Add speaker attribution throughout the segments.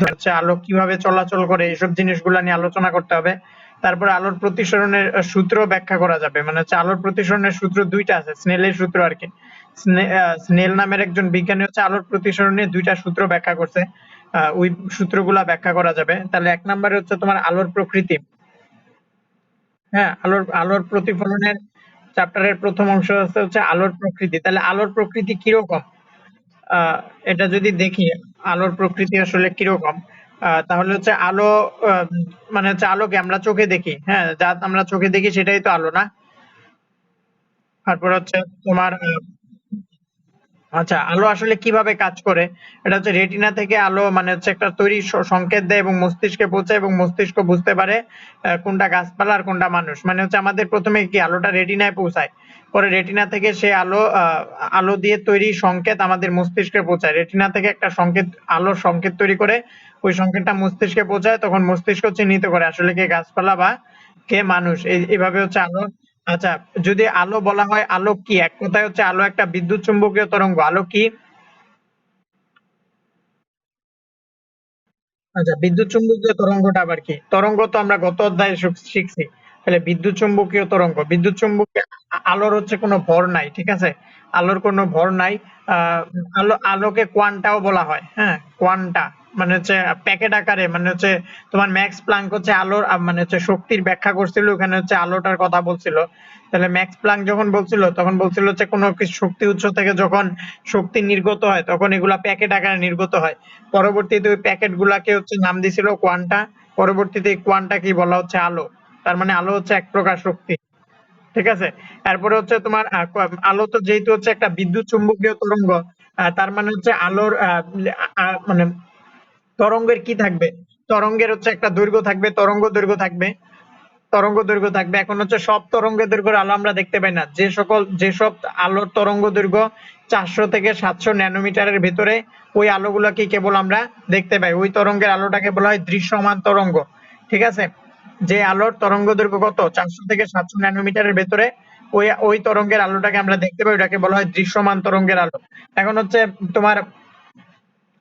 Speaker 1: কি হচ্ছে, আলো কিভাবে চলাচল করে, এইসব জিনিসগুলো নিয়ে আলোচনা করতে হবে। তারপরে আলোর প্রতিসরণের সূত্র ব্যাখ্যা করা যাবে, মানে হচ্ছে আলোর প্রতিসরণের সূত্র দুইটা আছে, স্নেলের সূত্র আর কি। স্নেল নামের একজন বিজ্ঞানী হচ্ছে আলোর প্রতিসরণের দুইটা সূত্র ব্যাখ্যা করছে। ওই সূত্রগুলা ব্যাখ্যা করা যাবে। তাহলে 1 নম্বরে হচ্ছে তোমার আলোর প্রকৃতি। হ্যাঁ, আলোর আলোর প্রতিফলনের চ্যাপ্টারের প্রথম অংশ হচ্ছে আলোর প্রকৃতি। তাহলে আলোর প্রকৃতি কিরকম, এটা যদি দেখি আলোর প্রকৃতি আসলে কিরকম, তাহলে হচ্ছে আলো, আহ, মানে হচ্ছে আলোকে আমরা চোখে দেখি, হ্যাঁ, যা আমরা চোখে দেখি সেটাই তো আলো, না? তারপর হচ্ছে তোমার আচ্ছা, আলো আসলে কিভাবে কাজ করে? এটা হচ্ছে রেটিনা থেকে আলো মানে হচ্ছে একটা তৈরি সংকেত দেয় এবং মস্তিষ্কে পৌঁছায় এবং মস্তিষ্ক বুঝতে পারে কোনটা গাছপালা আর কোনটা মানুষ। মানে হচ্ছে আমাদের প্রথমে কি আলোটা রেটিনায় পৌঁছায়, পরে রেটিনা থেকে সে আলো আলো দিয়ে তৈরি সংকেত আমাদের মস্তিষ্কে পৌঁছায়। রেটিনা থেকে একটা সংকেত, আলোর সংকেত তৈরি করে ওই সংকেতটা মস্তিষ্কে পৌঁছায়, তখন মস্তিষ্ক চিহ্নিত করে আসলে কে গাছপালা বা কে মানুষ। এইভাবে হচ্ছে আলো। আচ্ছা, যদি আলো বলা হয়, আলো কি? এক কথায় হচ্ছে আলো একটা বিদ্যুৎ চুম্বকীয় তরঙ্গ। আলো কি? আচ্ছা, বিদ্যুৎ চুম্বকীয় তরঙ্গটা আবার কি? তরঙ্গ তো আমরা গত অধ্যায়ে শিখছি। তাহলে বিদ্যুৎ চুম্বকীয় তরঙ্গ, বিদ্যুৎ চুম্বকীয় আলোর হচ্ছে কোনো ভর নাই, ঠিক আছে? আলোর কোনো ভর নাই। আহ আলোকে কোয়ান্টাও বলা হয়, হ্যাঁ, কোয়ান্টা মানে হচ্ছে প্যাকেট আকারে, মানে হচ্ছে তোমার ম্যাক্স প্লাঙ্ক হচ্ছে আলোর মানে হচ্ছে শক্তির ব্যাখ্যা করছিল, ওখানে হচ্ছে আলোটার কথা বলছিল। তাহলে ম্যাক্স প্লাঙ্ক যখন বলছিল তখন বলছিল হচ্ছে কোনো কিছু শক্তি উৎস থেকে যখন শক্তি নির্গত হয় তখন এগুলা প্যাকেট আকারে নির্গত হয়। পরবর্তীতে ওই প্যাকেট গুলাকে হচ্ছে নাম দিছিল কোয়ান্টা। পরবর্তীতে এই কোয়ান্টা কি বলা হচ্ছে আলো। তার মানে আলো হচ্ছে এক প্রকার শক্তি, ঠিক আছে? এরপরে হচ্ছে তোমার আলো তো যেহেতু হচ্ছে একটা বিদ্যুৎ চুম্বকীয় তরঙ্গ, তার মানে হচ্ছে আলোর মানে তরঙ্গের কি থাকবে? তরঙ্গের হচ্ছে একটা দৈর্ঘ্য থাকবে, তরঙ্গ দৈর্ঘ্য থাকবে, তরঙ্গ দৈর্ঘ্য থাকবে। এখন হচ্ছে সব তরঙ্গ দৈর্ঘ্যের আলো আমরা দেখতে পাই না। যেসব আলোর তরঙ্গ দৈর্ঘ্য 400 থেকে 700 ন্যানোমিটারের ভেতরে, ওই আলোগুলোকে কেবল আমরা দেখতে পাই। ওই তরঙ্গের আলোটাকে বলা হয় দৃশ্যমান তরঙ্গ, ঠিক আছে? যে আলোর তরঙ্গ দৈর্ঘ্য কত 400 থেকে 700 ন্যানোমিটারের ভেতরে, ওই ওই তরঙ্গের আলোটাকে আমরা দেখতে পাই, ওটাকে বলা হয় দৃশ্যমান তরঙ্গের আলো। এখন হচ্ছে তোমার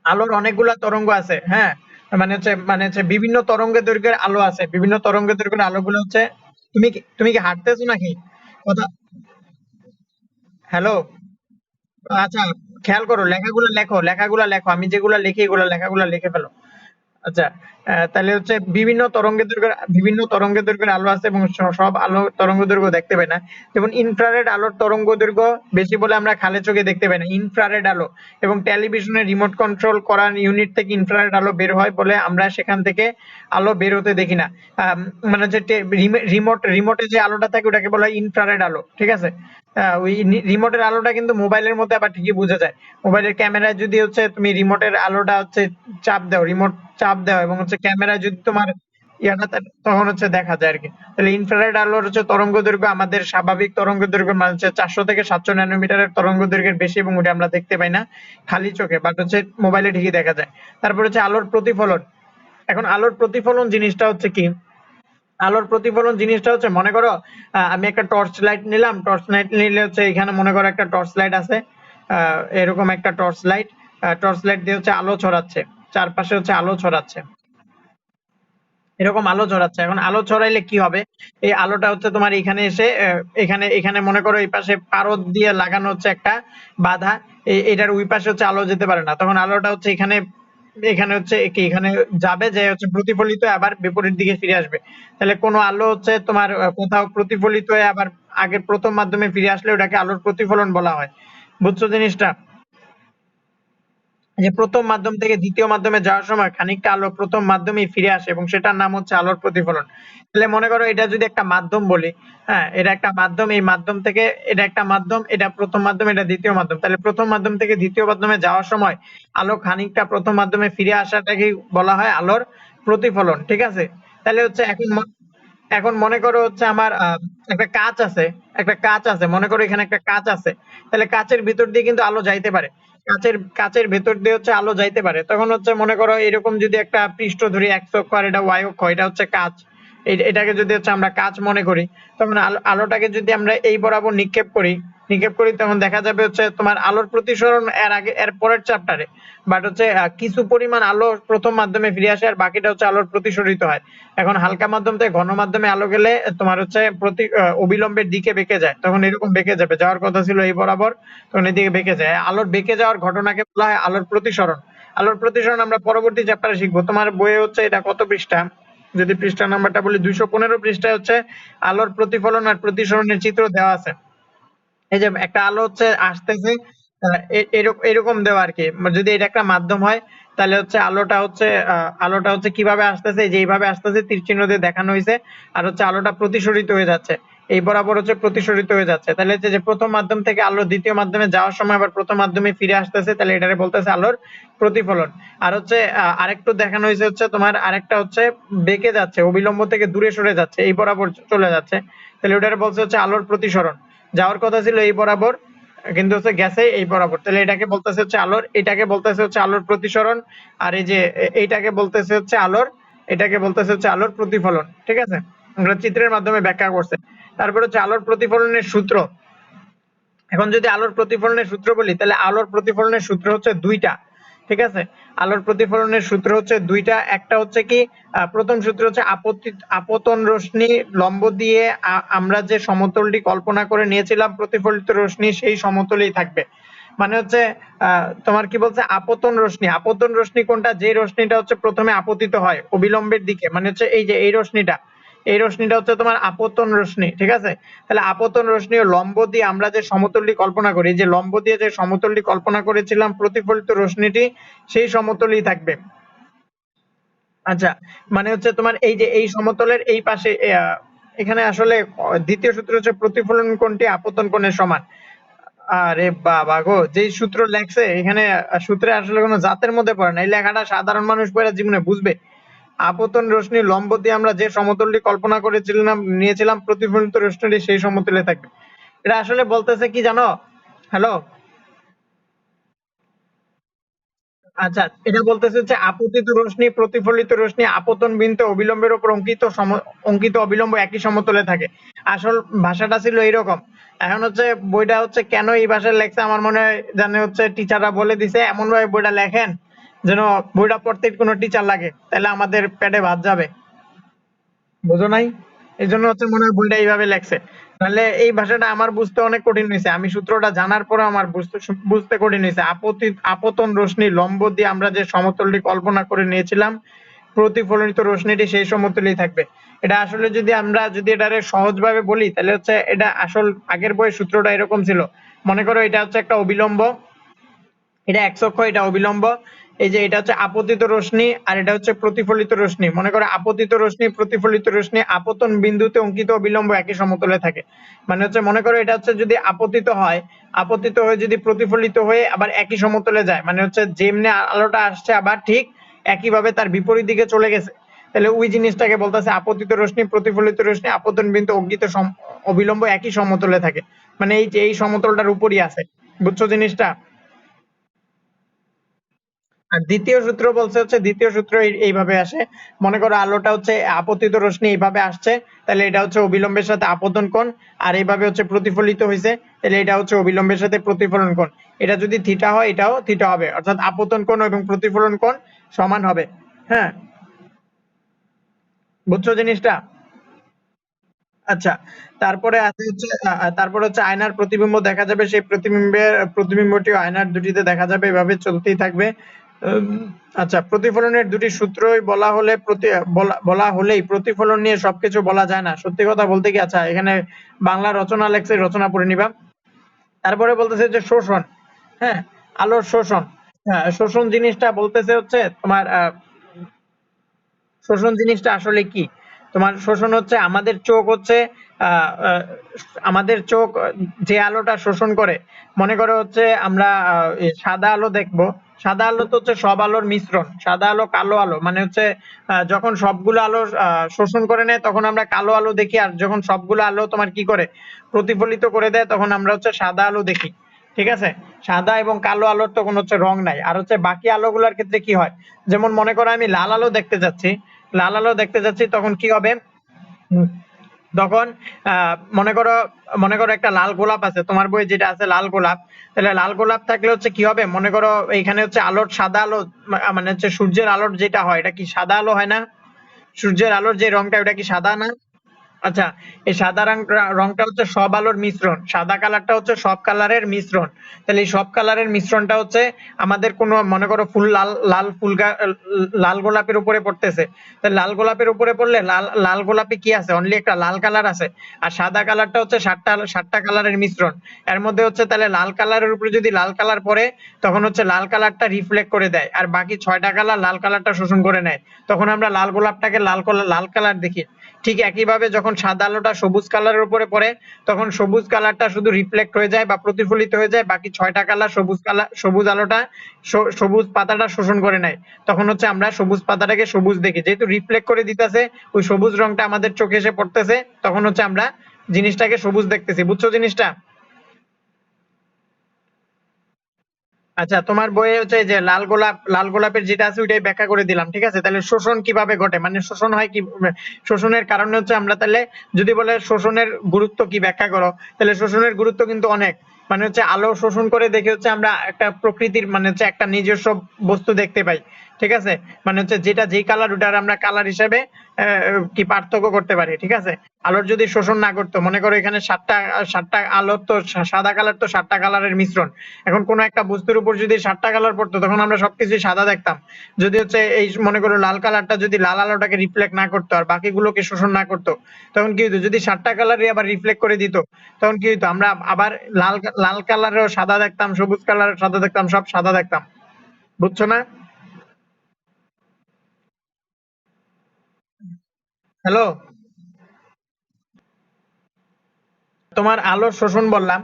Speaker 1: আলোর অনেকগুলা তরঙ্গ আছে, হ্যাঁ, মানে হচ্ছে বিভিন্ন তরঙ্গের দৈর্ঘ্যের আলো আছে, বিভিন্ন তরঙ্গের দৈর্ঘ্যের আলোগুলো হচ্ছে। তুমি কি হাঁটতেছো নাকি? কথা। হ্যালো। আচ্ছা, খেয়াল করো, লেখাগুলা লেখো, আমি যেগুলা লিখি এগুলা লেখাগুলা লিখে ফেলো। আচ্ছা, তাহলে হচ্ছে বিভিন্ন তরঙ্গের দৈর্ঘ্যের আলো আছে এবং সব আলো তরঙ্গ দৈর্ঘ্য দেখতে পাই না। যেমন ইনফ্রারেড আলোর তরঙ্গ দৈর্ঘ্য বেশি বলে আমরা খালি চোখে দেখতে পাই না, ইনফ্রারেড আলো। এবং টেলিভিশনের রিমোট কন্ট্রোল করার ইউনিট থেকে ইনফ্রারেড আলো বের হয় বলে আমরা সেখান থেকে আলো বের হতে দেখি না। মানে হচ্ছে রিমোটে যে আলোটা থাকে ওটাকে বলা হয় ইনফ্রারেড আলো, ঠিক আছে? ওই রিমোটের আলোটা কিন্তু মোবাইলের মধ্যে আবার ঠিকই বোঝা যায়। মোবাইলের ক্যামেরায় যদি হচ্ছে তুমি রিমোটের আলোটা হচ্ছে চাপ দাও এবং হচ্ছে ক্যামেরায় যদি তোমার ইয়াটা তখন হচ্ছে দেখা যায় আরকি। তাহলে ইনফ্রারেড আলোর হচ্ছে তরঙ্গ দৈর্ঘ্য আমাদের স্বাভাবিক তরঙ্গ দৈর্ঘ্য মানে হচ্ছে 400 থেকে 700 ন্যানোমিটারের তরঙ্গ দৈর্ঘ্যের বেশি, এবং ওটা আমরা দেখতে পাই না খালি চোখে, বাট হচ্ছে মোবাইলে ঠিকই দেখা যায়। তারপর হচ্ছে আলোর প্রতিফলন। এখন আলোর প্রতিফলন জিনিসটা হচ্ছে কি? আলোর প্রতিফলন জিনিসটা হচ্ছে, মনে করো আমি একটা টর্চ লাইট নিলাম, টর্চ লাইট নিলে হচ্ছে এখানে মনে করো একটা টর্চ লাইট আছে, এরকম একটা টর্চ লাইট দিয়ে হচ্ছে আলো ছড়াচ্ছে, চারপাশে হচ্ছে আলো ছড়াচ্ছে, এরকম আলো ছড়াচ্ছে। এখন আলো ছড়াইলে কি হবে? এই আলোটা হচ্ছে তোমার এখানে এসে এখানে এখানে মনে করো এই পাশে পারদ দিয়ে লাগানো হচ্ছে একটা বাধা, এটার ওই পাশে হচ্ছে আলো যেতে পারে না, তখন আলোটা হচ্ছে এখানে এখানে হচ্ছে কি এখানে যাবে, যে হচ্ছে প্রতিফলিত হয়ে আবার বিপরীত দিকে ফিরে আসবে। তাহলে কোনো আলো হচ্ছে তোমার কোথাও প্রতিফলিত হয়ে আবার আগের প্রথম মাধ্যমে ফিরে আসলে ওটাকে আলোর প্রতিফলন বলা হয়। বুঝছো জিনিসটা? যে প্রথম মাধ্যম থেকে দ্বিতীয় মাধ্যমে যাওয়ার সময় খানিকটা আলো প্রথম মাধ্যমেই ফিরে আসে এবং সেটার নাম হচ্ছে আলোর প্রতিফলন। তাহলে মনে করো এটা যদি একটা মাধ্যম বলি, হ্যাঁ, এটা একটা মাধ্যম, এই মাধ্যম থেকে এটা একটা মাধ্যম, এটা প্রথম মাধ্যম, এটা দ্বিতীয় মাধ্যম। তাহলে প্রথম মাধ্যম থেকে দ্বিতীয় মাধ্যমে যাওয়ার সময় আলো খানিকটা প্রথম মাধ্যমে ফিরে আসাটাকে বলা হয় আলোর প্রতিফলন, ঠিক আছে? তাহলে হচ্ছে এখন মনে করো হচ্ছে আমার একটা কাঁচ আছে, মনে করো এখানে একটা কাঁচ আছে। তাহলে কাঁচের ভিতর দিয়ে কিন্তু আলো যাইতে পারে, কাঁচের ভেতর দিয়ে হচ্ছে আলো যাইতে পারে। তখন হচ্ছে মনে করো এরকম যদি একটা পৃষ্ঠ ধরি, এক্স অক্ষ আর এটা ওয়াই অক্ষ, এটা হচ্ছে কাঁচ, এটাকে যদি হচ্ছে আমরা কাচ মনে করি, তখন আলোটাকে যদি আমরা এই বরাবর নিক্ষেপ করি তখন দেখা যাবে হচ্ছে তোমার আলোর প্রতিসরণ এর পরের চ্যাপ্টারে, বাট হচ্ছে কিছু পরিমাণ আলো প্রথম মাধ্যমে ফিরে আসে আর বাকিটা হচ্ছে আলোর প্রতিসরিত হয়। এখন হালকা মাধ্যম থেকে ঘন মাধ্যমে আলো গেলে তোমার হচ্ছে অবিলম্বের দিকে বেঁকে যায়, তখন এরকম বেঁকে যাবে, যাওয়ার কথা ছিল এই বরাবর, তখন এদিকে বেঁকে যায়। আলোর বেঁকে যাওয়ার ঘটনাকে বলা হয় আলোর প্রতিসরণ। আলোর প্রতিসরণ আমরা পরবর্তী চ্যাপ্টারে শিখবো। তোমার বইয়ে হচ্ছে এটা কত পৃষ্ঠা, যদি পৃষ্ঠা নাম্বারটা বলি 215 পৃষ্ঠায় হচ্ছে আলোর প্রতিফলন আর প্রতিসরণের চিত্র দেওয়া আছে। এই যে একটা আলো হচ্ছে আসতেছে, এরকম দেওয়া আর কি, যদি এটা একটা মাধ্যম হয় তাহলে হচ্ছে আলোটা হচ্ছে কিভাবে আসতেছে, যে এইভাবে আসতেছে তীর চিহ্ন দিয়ে দেখানো হয়েছে, আর হচ্ছে আলোটা প্রতিসরিত হয়ে যাচ্ছে, এই বরাবর হচ্ছে প্রতিসরিত হয়ে যাচ্ছে। তাহলে হচ্ছে যে প্রথম মাধ্যম থেকে আলো দ্বিতীয় মাধ্যমে যাওয়ার সময় আবার প্রথম মাধ্যমে ফিরে আসতেছে, তাহলে এটারে বলতেছে আলোর প্রতিফলন। আর হচ্ছে আরেকটু দেখানো হয়েছে হচ্ছে তোমার আরেকটা হচ্ছে বেঁকে যাচ্ছে, অবিলম্ব থেকে দূরে সরে যাচ্ছে, এই বরাবর চলে যাচ্ছে, তাহলে ওটারে বলছে হচ্ছে আলোর প্রতিসরণ। যাওয়ার কথা ছিল এই বরাবর কিন্তু হচ্ছে গেছে এই বরাবর, তাহলে এটাকে বলতেছে হচ্ছে আলোর, এটাকে বলতেছে হচ্ছে আলোর প্রতিসরণ। আর এই যে এইটাকে বলতেছে হচ্ছে আলোর, এটাকে বলতেছে হচ্ছে আলোর প্রতিফলন। ঠিক আছে, আমরা চিত্রের মাধ্যমে ব্যাখ্যা করছে। তারপর হচ্ছে আলোর প্রতিফলনের সূত্র। এখন যদি আলোর প্রতিফলনের সূত্র বলি তাহলে আলোর প্রতিফলনের সূত্র হচ্ছে দুইটা। ঠিক আছে, আলোর প্রতিফলনের সূত্র হচ্ছে দুইটা। একটা হচ্ছে কি প্রথম সূত্র হচ্ছে আপতন রশ্মি লম্ব দিয়ে আমরা যে সমতলটি কল্পনা করে নিয়েছিলাম প্রতিফলিত রশ্মি সেই সমতলেই থাকবে। মানে হচ্ছে তোমার কি বলছে আপতন রশ্মি কোনটা, যে রশ্মিটা হচ্ছে প্রথমে আপতিত হয় অবিলম্বের দিকে, মানে হচ্ছে এই যে এই রশ্মিটা হচ্ছে তোমার আপতন রশ্মি। ঠিক আছে, তাহলে আপতন রশ্মি ও লম্ব দিয়ে আমরা যে সমতলটি কল্পনা করি, যে লম্ব দিয়ে যে সমতলটি কল্পনা করেছিলাম প্রতিফলিত রশ্মিটি সেই সমতলই থাকবে। আচ্ছা, মানে হচ্ছে তোমার এই যে এই সমতলের এই পাশে এখানে আসলে দ্বিতীয় সূত্র হচ্ছে প্রতিফলন কোণটি আপতন কোণের সমান। আরে বাবা গো, যেই সূত্র লেখছে এখানে সূত্রে আসলে কোনো জাতের মধ্যে পড়ে না, এই লেখাটা সাধারণ মানুষ পড়ে জীবনে বুঝবে? আপতন রশ্মি লম্ব দিয়ে আমরা যে সমতলটি কল্পনা করেছিলাম নিয়েছিলাম প্রতিফলিত রশ্মিটি সেই সমতলে থাকবে। এটা আসলে বলতেছে কি জানো? হ্যালো, আচ্ছা, এটা বলতেছে হচ্ছে আপতিত রশ্মি প্রতিফলিত রশ্মি আপতন বিন্দু অবিলম্বের উপর অঙ্কিত অবিলম্ব একই সমতলে থাকে। আসল ভাষাটা ছিল এইরকম। এখন হচ্ছে বইটা হচ্ছে কেন এই ভাষায় লেখছে আমার মনে হয় জানে হচ্ছে টিচাররা বলে দিছে এমন ভাবে বইটা লেখেন যেন বইটা পড়তে কোনো টিচার লাগে, তাহলে আমাদের পেটে ভাত যাবে। বুঝো নাই? এই জন্য হচ্ছে মনে হয় বইটা এইভাবে লেখছে। তাহলে এই ভাষাটা আমার বুঝতে অনেক কঠিন হয়েছে, আমি সূত্রটা জানার পরে আমার বুঝতে কঠিন হয়েছে। আপতন রশ্মি লম্ব দিয়ে আমরা যে সমতলটি কল্পনা করে নিয়েছিলাম প্রতিফলিত রশ্মিটি সেই সমতলেই থাকবে। এটা আসলে যদি এটারে সহজভাবে বলি তাহলে হচ্ছে এটা আসল আগের বইয়ের সূত্রটা এরকম ছিল। মনে করো এটা হচ্ছে একটা অবিলম্ব, এটা x অক্ষ, এটা অবিলম্ব, এই যে এটা হচ্ছে আপতিত রশ্মি আর এটা হচ্ছে প্রতিফলিত রশ্মি। মনে করো আপতিত রশ্মি প্রতিফলিত রশ্মি আপতন বিন্দুতে অঙ্কিত অবিলম্ব একই সমতলে থাকে। মানে হচ্ছে মনে করো এটা হচ্ছে যদি আপতিত হয়ে যদি প্রতিফলিত হয়ে আবার একই সমতলে যায়, মানে হচ্ছে যেমনি আলোটা আসছে আবার ঠিক একইভাবে তার বিপরীত দিকে চলে গেছে, তাহলে ওই জিনিসটাকে বলতেছে আপতিত রশ্মি প্রতিফলিত রশ্মি আপতন বিন্দু অঙ্কিত অবিলম্ব একই সমতলে থাকে, মানে এই যে এই সমতলটার উপরই আছে। বুঝছো জিনিসটা? আর দ্বিতীয় সূত্র এইভাবে আসে। মনে করো আলোটা হচ্ছে আপতিত রশ্মি এইভাবে আসছে, তাহলে এটা হচ্ছে অবিলম্বের সাথে আপতন কোণ, আর এইভাবে হচ্ছে প্রতিফলিত হয়েছে, তাহলে এটা হচ্ছে অবিলম্বের সাথে প্রতিফলন কোণ। এটা যদি থিটা হয় এটাও থিটা হবে, অর্থাৎ আপতন কোণ এবং প্রতিফলন কোণ সমান হবে। হ্যাঁ, বুঝছো জিনিসটা? আচ্ছা, তারপরে হচ্ছে আয়নার প্রতিবিম্ব দেখা যাবে, সেই প্রতিবিম্বটি আয়নার দুটিতে দেখা যাবে, এভাবে চলতেই থাকবে। উম, আচ্ছা, প্রতিফলনের দুটি সূত্রই বলা হলেই প্রতিফলন নিয়ে সবকিছু বলা যায় না। সত্যি কথা বলতে কি, আচ্ছা এখানে বাংলা রচনা লেখছে, রচনা পড়ে নিবা। তারপরে বলতেছে যে শোষণ। হ্যাঁ, আলোর শোষণ। হ্যাঁ, শোষণ জিনিসটা বলতেছে হচ্ছে তোমার শোষণ জিনিসটা আসলে কি? তোমার শোষণ হচ্ছে আমাদের চোখ যে আলোটা শোষণ করে। মনে করো হচ্ছে আমরা সাদা আলো দেখবো, সাদা আলো তো হচ্ছে সব আলোর মিশ্রণ, সাদা আলো কালো আলো, মানে হচ্ছে যখন সবগুলো আলো শোষণ করে নেয় তখন আমরা কালো আলো দেখি, আর যখন সবগুলো আলো তোমার কি করে প্রতিফলিত করে দেয় তখন আমরা হচ্ছে সাদা আলো দেখি। ঠিক আছে, সাদা এবং কালো আলোর তখন হচ্ছে রং নাই। আর হচ্ছে বাকি আলোগুলোর ক্ষেত্রে কি হয়, যেমন মনে করো আমি লাল আলো দেখতে যাচ্ছি তখন কি হবে, হুম। তখন মনে করো একটা লাল গোলাপ আছে তোমার বই যেটা আছে লাল গোলাপ, তাহলে লাল গোলাপ থাকলে হচ্ছে কি হবে, মনে করো এইখানে হচ্ছে আলোর সাদা আলো, মানে হচ্ছে সূর্যের আলোর যেটা হয় এটা কি সাদা আলো হয় না? সূর্যের আলোর যে রংটা ওটা কি সাদা না? আচ্ছা, এই সাদা রংটা হচ্ছে সব আলোর মিশ্রণ, সাদা কালারটা হচ্ছে সব কালারের মিশ্রণ। তাহলে এই সব কালারের মিশ্রণটা হচ্ছে আমাদের কোনো মনে করো ফুল লাল লাল লাল গোলাপের উপরে পড়তেছে, তাহলে লাল গোলাপের উপরে পড়লে লাল লাল গোলাপে কি আছে, অনলি একটা লাল কালার আছে, আর সাদা কালারটা হচ্ছে সাতটা সাতটা কালারের মিশ্রণ। এর মধ্যে হচ্ছে তাহলে লাল কালারের উপরে যদি লাল কালার পড়ে তখন হচ্ছে লাল কালারটা রিফ্লেক্ট করে দেয়, আর বাকি ছয়টা কালার লাল কালারটা শোষণ করে নেয়, তখন আমরা লাল গোলাপটাকে লাল কালার দেখি। ঠিক একইভাবে যখন সাদা আলোটা সবুজ কালারের উপরে পড়ে তখন সবুজ কালারটা শুধু রিফ্লেক্ট হয়ে যায় বা প্রতিফলিত হয়ে যায়, বাকি ছয়টা কালার সবুজ আলোটা সবুজ পাতাটা শোষণ করে নেয়, তখন হচ্ছে আমরা সবুজ পাতাটাকে সবুজ দেখি, যেহেতু রিফ্লেক্ট করে দিতেছে ওই সবুজ রংটা আমাদের চোখে এসে পড়তেছে, তখন হচ্ছে আমরা জিনিসটাকে সবুজ দেখতেছি। বুঝছো জিনিসটা? আচ্ছা, তোমার বইয়ে হচ্ছে যে লাল গোলাপের যেটা আছে ওইটাই ব্যাখ্যা করে দিলাম, ঠিক আছে? তাহলে শোষণ কিভাবে ঘটে, মানে শোষণ হয় কি, শোষণের কারণে হচ্ছে আমরা তাহলে যদি বলে শোষণের গুরুত্ব কি ব্যাখ্যা করো, তাহলে শোষণের গুরুত্ব কিন্তু অনেক। মানে হচ্ছে আলো শোষণ করে দেখে হচ্ছে আমরা একটা প্রকৃতির মানে হচ্ছে একটা নিজস্ব বস্তু দেখতে পাই, ঠিক আছে? মানে হচ্ছে যেটা যেই কালার ওটার আমরা কালার হিসেবে কি পার্থক্য করতে পারি, ঠিক আছে? আলোর যদি শোষণ না করতো, মনে করো এখানে সাতটা আলোর তো সাদা কালার তো সাতটা কালারের মিশ্রণ, এখন কোন একটা বস্তুর উপর যদি সাতটা কালার পড়তো তখন আমরা সবকিছু সাদা দেখতাম। যদি হচ্ছে এই মনে করো লাল কালারটা যদি লাল আলোটাকে রিফ্লেক্ট না করতো আর বাকিগুলোকে শোষণ না করতো, তখন কি হতো, যদি সাতটা কালারই আবার রিফ্লেক্ট করে দিত তখন কি হতো, আমরা আবার লাল লাল কালারেও সাদা দেখতাম, সবুজ কালারের সাদা দেখতাম, সব সাদা দেখতাম। বুঝছো না? হ্যালো, তোমার আলোর শোষণ বললাম,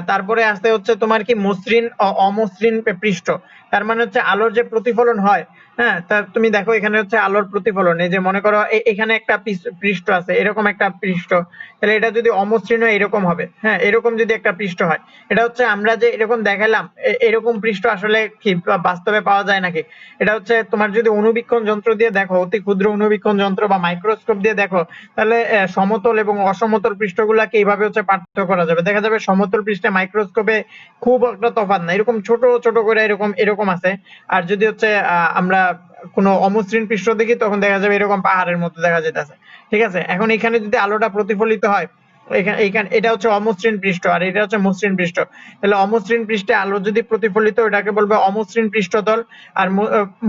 Speaker 1: তারপরে আসতে হচ্ছে তোমার কি মসৃণ অমসৃণ পৃষ্ঠ। তার মানে হচ্ছে আলোর যে প্রতিফলন হয়, হ্যাঁ, তা তুমি দেখো এখানে হচ্ছে আলোর প্রতিফলন, এই যে মনে করো এখানে একটা পৃষ্ঠ আছে, এরকম একটা পৃষ্ঠ, তাহলে এটা যদি অমসৃণ হয় এরকম হবে, হ্যাঁ, এরকম যদি একটা পৃষ্ঠ হয়, এটা হচ্ছে আমরা যে এরকম দেখালাম, এরকম পৃষ্ঠ আসলে কি বাস্তবে পাওয়া যায় নাকি? এটা হচ্ছে তোমার যদি অনুবীক্ষণ যন্ত্র দিয়ে দেখো, অতি ক্ষুদ্র অনুবীক্ষণ যন্ত্র বা মাইক্রোস্কোপ দিয়ে দেখো, তাহলে সমতল এবং অসমতল পৃষ্ঠগুলাকে এইভাবে হচ্ছে পার্থক্য করা যাবে, দেখা যাবে সমতল পৃষ্ঠে মাইক্রোস্কোপে খুব একটা তফাৎ না, এরকম ছোট ছোট করে এরকম এরকম আছে। আর যদি হচ্ছে আমরা কোনো অমসৃণ পৃষ্ঠ দেখি তখন দেখা যাবে এরকম পাহাড়ের মতো দেখা যেতেছে, ঠিক আছে? এখন এখানে যদি আলোটা প্রতিফলিত হয়, এখানে এখানে এটা হচ্ছে অমসৃণ পৃষ্ঠ আর এটা হচ্ছে মসৃণ পৃষ্ঠ, তাহলে অমসৃণ পৃষ্ঠে আলো যদি প্রতিফলিত এটাকে বলবে অমসৃণ পৃষ্ঠতল, আর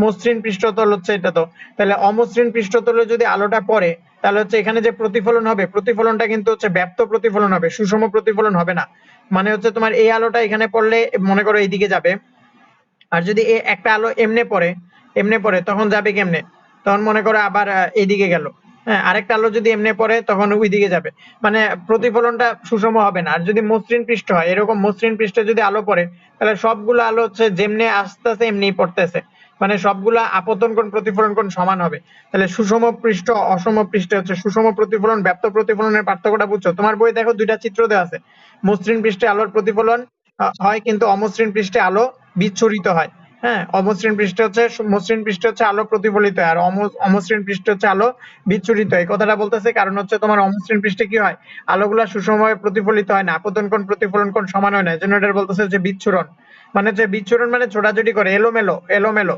Speaker 1: মসৃণ পৃষ্ঠতল হচ্ছে এটা। তো তাহলে অমসৃণ পৃষ্ঠতলে যদি আলোটা পড়ে তাহলে হচ্ছে এখানে যে প্রতিফলন হবে প্রতিফলনটা কিন্তু হচ্ছে ব্যাপ্ত প্রতিফলন হবে, সুষম প্রতিফলন হবে না। মানে হচ্ছে তোমার এই আলোটা এখানে পড়লে মনে করো এইদিকে যাবে, আর যদি একটা আলো এমনে পড়ে তখন যাবে কেমনে, তখন মনে করো আবার এইদিকে গেল, হ্যাঁ, আরেকটা আলো যদি এমনে পড়ে তখন ওই দিকে যাবে, মানে প্রতিফলনটা সুষম হবে না। আর যদি মসৃণ পৃষ্ঠ হয়, এরকম মসৃণ পৃষ্ঠে যদি আলো পড়ে তাহলে সবগুলো আলো হচ্ছে যেমনে আসতেছে এমনি পড়তেছে, মানে সবগুলা আপতন কোণ প্রতিফলন কোণ সমান হবে। তাহলে সুষম পৃষ্ঠ অসম পৃষ্ঠে হচ্ছে সুষম প্রতিফলন ব্যাপ্ত প্রতিফলনের পার্থক্যটা বুঝছো? তোমার বই দেখো দুইটা চিত্র দেওয়া আছে, মসৃণ পৃষ্ঠে আলোর প্রতিফলন হয় কিন্তু অমসৃণ পৃষ্ঠে আলো বিচ্ছুরিত হয়। হ্যাঁ, অমসৃণ পৃষ্ঠে হচ্ছে মসৃণ পৃষ্ঠে হচ্ছে আলো প্রতিফলিত হয় আর অমসৃণ পৃষ্ঠে হচ্ছে আলো বিচ্ছুরিত হয়। এই কথাটা বলতেছে কারণ হচ্ছে তোমার অমসৃণ পৃষ্ঠে কি হয়, আলোগুলা সুষমভাবে প্রতিফলিত হয় না, আপতন কোণ প্রতিফলন কোণ সমান হয় না, এজন্য এটা বলতেছে যে বিচ্ছুরণ। মানে হচ্ছে বিচ্ছুরণ মানে ছোটাছুটি করে এলোমেলো এলোমেলো,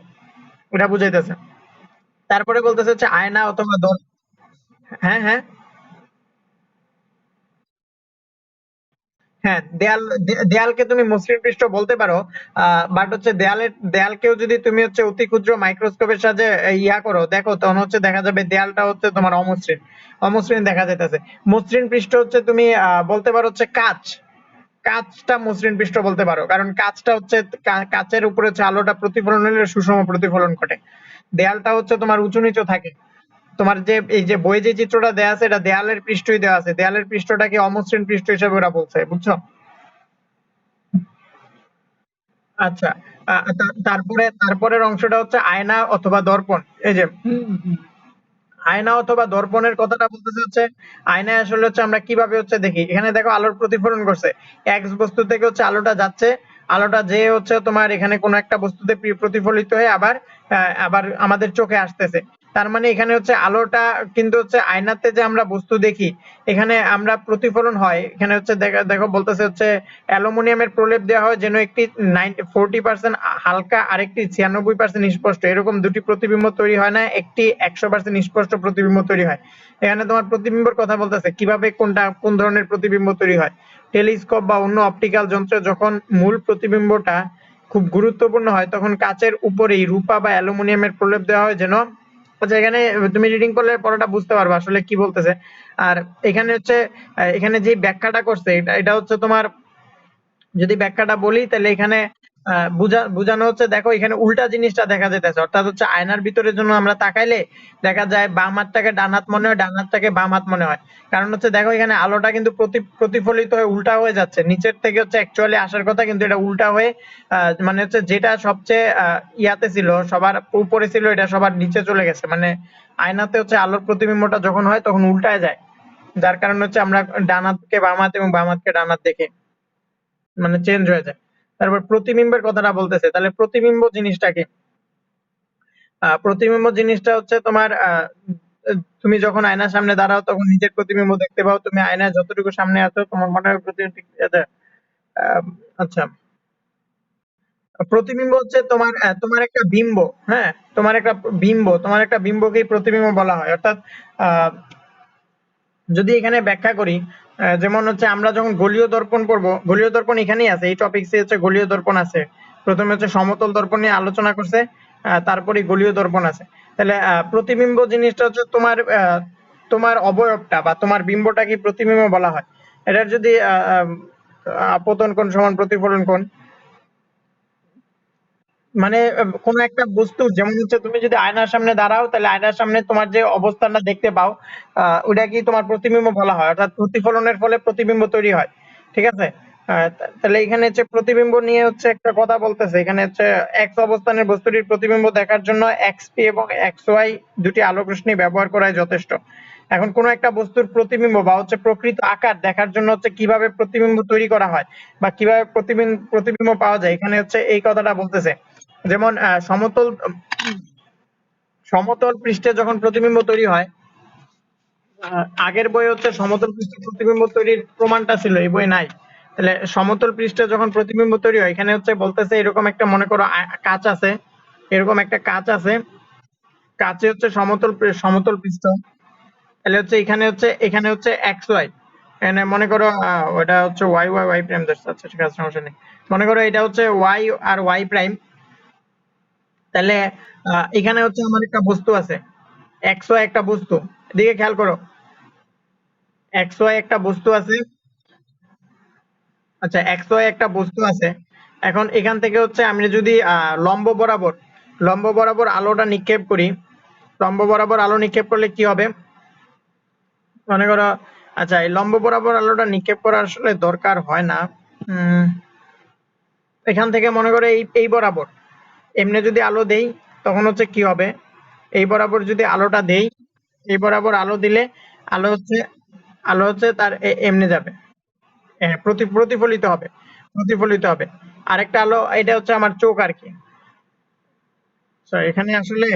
Speaker 1: এটা বুঝাইতেছে। তারপরে বলতেছে হচ্ছে আয়না অথবা হ্যাঁ হ্যাঁ, হ্যাঁ, দেয়ালকে তুমি মসৃণ পৃষ্ঠ বলতে পারো, বাট হচ্ছে দেয়ালকেও যদি তুমি হচ্ছে অতি ক্ষুদ্র মাইক্রোস্কোপের সাহায্যে ইয়া করো দেখো তখন হচ্ছে দেখা যাবে দেয়ালটা হচ্ছে তোমার অমসৃণ অমসৃণ দেখা যাইতেছে। মসৃণ পৃষ্ঠ হচ্ছে তুমি বলতে পারো হচ্ছে কাঁচটা মসৃণ পৃষ্ঠ বলতে পারো, কারণ কাঁচটা হচ্ছে কাঁচের উপরে হচ্ছে আলোটা প্রতিফলন হলে সুষম প্রতিফলন ঘটে। দেয়ালটা হচ্ছে তোমার উঁচু নিচু থাকে। তোমার যে এই যে বইয়ে যে চিত্রটা দেয়া আছে এটা দেয়ালের পৃষ্ঠই দেওয়া আছে, দেয়ালের পৃষ্ঠটাকে অমসৃণ পৃষ্ঠ হিসেবে ওরা বলছে, বুঝছো? আচ্ছা, তারপরে তারপরের অংশটা হচ্ছে আয়না অথবা দর্পণ। এই যে আয়না অথবা দর্পণের কথাটা বলতেছে হচ্ছে আয়নায় আসলে হচ্ছে আমরা কিভাবে হচ্ছে দেখি, এখানে দেখো আলোর প্রতিফলন করছে, এক্স বস্তু থেকে হচ্ছে আলোটা যাচ্ছে, আলোটা যে হচ্ছে তোমার এখানে কোনো একটা বস্তুতে প্রতিফলিত হয়ে আবার আবার আমাদের চোখে আসতেছে। তার মানে এখানে হচ্ছে আলোটা কিন্তু হচ্ছে আয়নাতে যে আমরা বস্তু দেখি, এখানে আমরা প্রতিফলন হয়। এখানে হচ্ছে দেখো বলতেছে হচ্ছে অ্যালুমিনিয়ামের প্রলেপ দেওয়া হয় যেন একটি 40% হালকা আরেকটি 96% স্পষ্ট, এরকম দুটি প্রতিবিম্ব তৈরি হয় না, একটি 100% স্পষ্ট প্রতিবিম্ব তৈরি হয়। এখানে তোমার প্রতিবিম্বর কথা বলতেছে, কিভাবে কোন ধরনের প্রতিবিম্ব তৈরি হয়। টেলিস্কোপ বা অন্য অপটিক্যাল যন্ত্রে যখন মূল প্রতিবিম্বটা খুব গুরুত্বপূর্ণ হয়, তখন কাচের উপরেই রূপা বা অ্যালুমিনিয়ামের প্রলেপ দেওয়া হয় যেন, আচ্ছা এখানে তুমি রিডিং করলে পড়াটা বুঝতে পারবে আসলে কি বলতেছে। আর এখানে হচ্ছে এখানে যে ব্যাখ্যাটা করছে, এটা হচ্ছে তোমার, যদি ব্যাখ্যাটা বলি তাহলে এখানে বুঝানো হচ্ছে, দেখো এখানে উল্টা জিনিসটা দেখা যাইতেছে, অর্থাৎ হচ্ছে আয়নার ভিতরের জন্য আমরা তাকাইলে দেখা যায় বাম হাতটাকে ডান হাত মনে হয়, ডান হাতটাকে বাম হাত মনে হয়। কারণ হচ্ছে দেখো এখানে আলোটা কিন্তু প্রতিফলিত হয়ে উল্টা হয়ে যাচ্ছে, নিচের থেকে হচ্ছে অ্যাকচুয়ালি আসার কথা কিন্তু এটা উল্টা হয়ে মানে হচ্ছে যেটা সবচেয়ে ইয়াতে ছিল, সবার উপরে ছিল, এটা সবার নিচে চলে গেছে। মানে আয়নাতে হচ্ছে আলোর প্রতিবিম্বটা যখন হয় তখন উল্টায় যায়, যার কারণে হচ্ছে আমরা ডান হাতকে বাম হাত এবং বাম হাতকে ডান হাত দেখে মানে চেঞ্জ হয়ে যায়। তারপর প্রতিবিম্বের কথাটা বলতেছে, তাহলে প্রতিবিম্ব জিনিসটা কি? প্রতিবিম্ব জিনিসটা হচ্ছে তোমার তুমি যখন আয়নার সামনে দাঁড়াও তখন নিজের প্রতিবিম্ব দেখতে পাও, তুমি আয়নায় যতটুকু সামনে আছো তোমার মনে হয় প্রতিবিম্ব। আচ্ছা, প্রতিবিম্ব হচ্ছে তোমার তোমার একটা বিম্ব, হ্যাঁ, তোমার একটা বিম্বকেই প্রতিবিম্ব বলা হয়। অর্থাৎ আহ যদি এখানে ব্যাখ্যা করি, যেমন হচ্ছে আমরা যখন গলীয় দর্পণ পড়বো, গলীয় দর্পণ এখানেই আছে, এই টপিকসে হচ্ছে গলীয় দর্পণ আছে। প্রথমে হচ্ছে সমতল দর্পণ নিয়ে আলোচনা করছে, তারপরে গলীয় দর্পণ আছে। তাহলে প্রতিবিম্ব জিনিসটা হচ্ছে তোমার তোমার অবয়বটা বা তোমার বিম্বটাকে প্রতিবিম্ব বলা হয়। এটার যদি আপতন কোণ সমান প্রতিফলন কোণ, মানে কোন একটা বস্তু, যেমন হচ্ছে তুমি যদি আয়নার সামনে দাঁড়াও তাহলে আয়নার সামনে তোমার যে অবস্থানটা দেখতে পাও, ওটা কি তোমার প্রতিবিম্ব বলা হয়, অর্থাৎ প্রতিফলনের ফলে প্রতিবিম্ব তৈরি হয়। ঠিক আছে। তাহলে এখানে হচ্ছে প্রতিবিম্ব নিয়ে হচ্ছে একটা কথা বলতেছে, এখানে হচ্ছে এক্স অবস্থানের বস্তুটির প্রতিবিম্ব দেখার জন্য এক্সপি এবং এক্স ওয়াই দুটি আলোক রশ্মি ব্যবহার করাই যথেষ্ট। এখন কোন একটা বস্তুর প্রতিবিম্ব বা হচ্ছে প্রকৃত আকার দেখার জন্য হচ্ছে কিভাবে প্রতিবিম্ব তৈরি করা হয় বা কিভাবে প্রতিবিম্ব পাওয়া যায়, এখানে হচ্ছে এই কথাটা বলতেছে। যেমন সমতল পৃষ্ঠে যখন প্রতিবিম্ব তৈরি হয়, আগের বইয়ে হচ্ছে সমতল পৃষ্ঠে প্রতিবিম্ব তৈরির প্রমাণটা ছিল, এই বই নাই। তাহলে সমতল পৃষ্ঠে যখন প্রতিবিম্ব তৈরি হয়, এখানে হচ্ছে বলতেছে এরকম একটা, মনে করো কাঁচ আছে, এরকম একটা কাঁচ আছে, কাঁচে হচ্ছে সমতল পৃষ্ঠ। তাহলে হচ্ছে এখানে হচ্ছে এক্স ওয়াই, এখানে মনে করো ওটা হচ্ছে ওয়াই ওয়াই ওয়াই প্রাইম ধরছে, আচ্ছা ঠিক আছে সমস্যা নেই। মনে করো এটা হচ্ছে ওয়াই আর ওয়াই প্রাইম। তাহলে এখানে হচ্ছে আমার একটা বস্তু আছে, এক্স ওয়াই একটা বস্তু, এদিকে খেয়াল করো, এক্স ওয়াই একটা বস্তু আছে। আচ্ছা, এক্স ওয়াই একটা বস্তু আছে। এখন এখান থেকে হচ্ছে আমি যদি লম্ব বরাবর আলোটা নিক্ষেপ করি, লম্ব বরাবর আলো নিক্ষেপ করলে কি হবে, মনে করো, আচ্ছা এই লম্ব বরাবর আলোটা নিক্ষেপ করার আসলে দরকার হয় না। উম, এখান থেকে মনে করো এই বরাবর এমনি যদি আলো দেই তখন হচ্ছে কি হবে, এই বরাবর যদি আলোটা দেই, এই বরাবর আলো দিলে আলো হচ্ছে তার এমনি যাবে, প্রতিফলিত হবে, প্রতিফলিত হবে। আরেকটা আলো, এটা হচ্ছে আমার চোখ আর কি। এখানে আসলে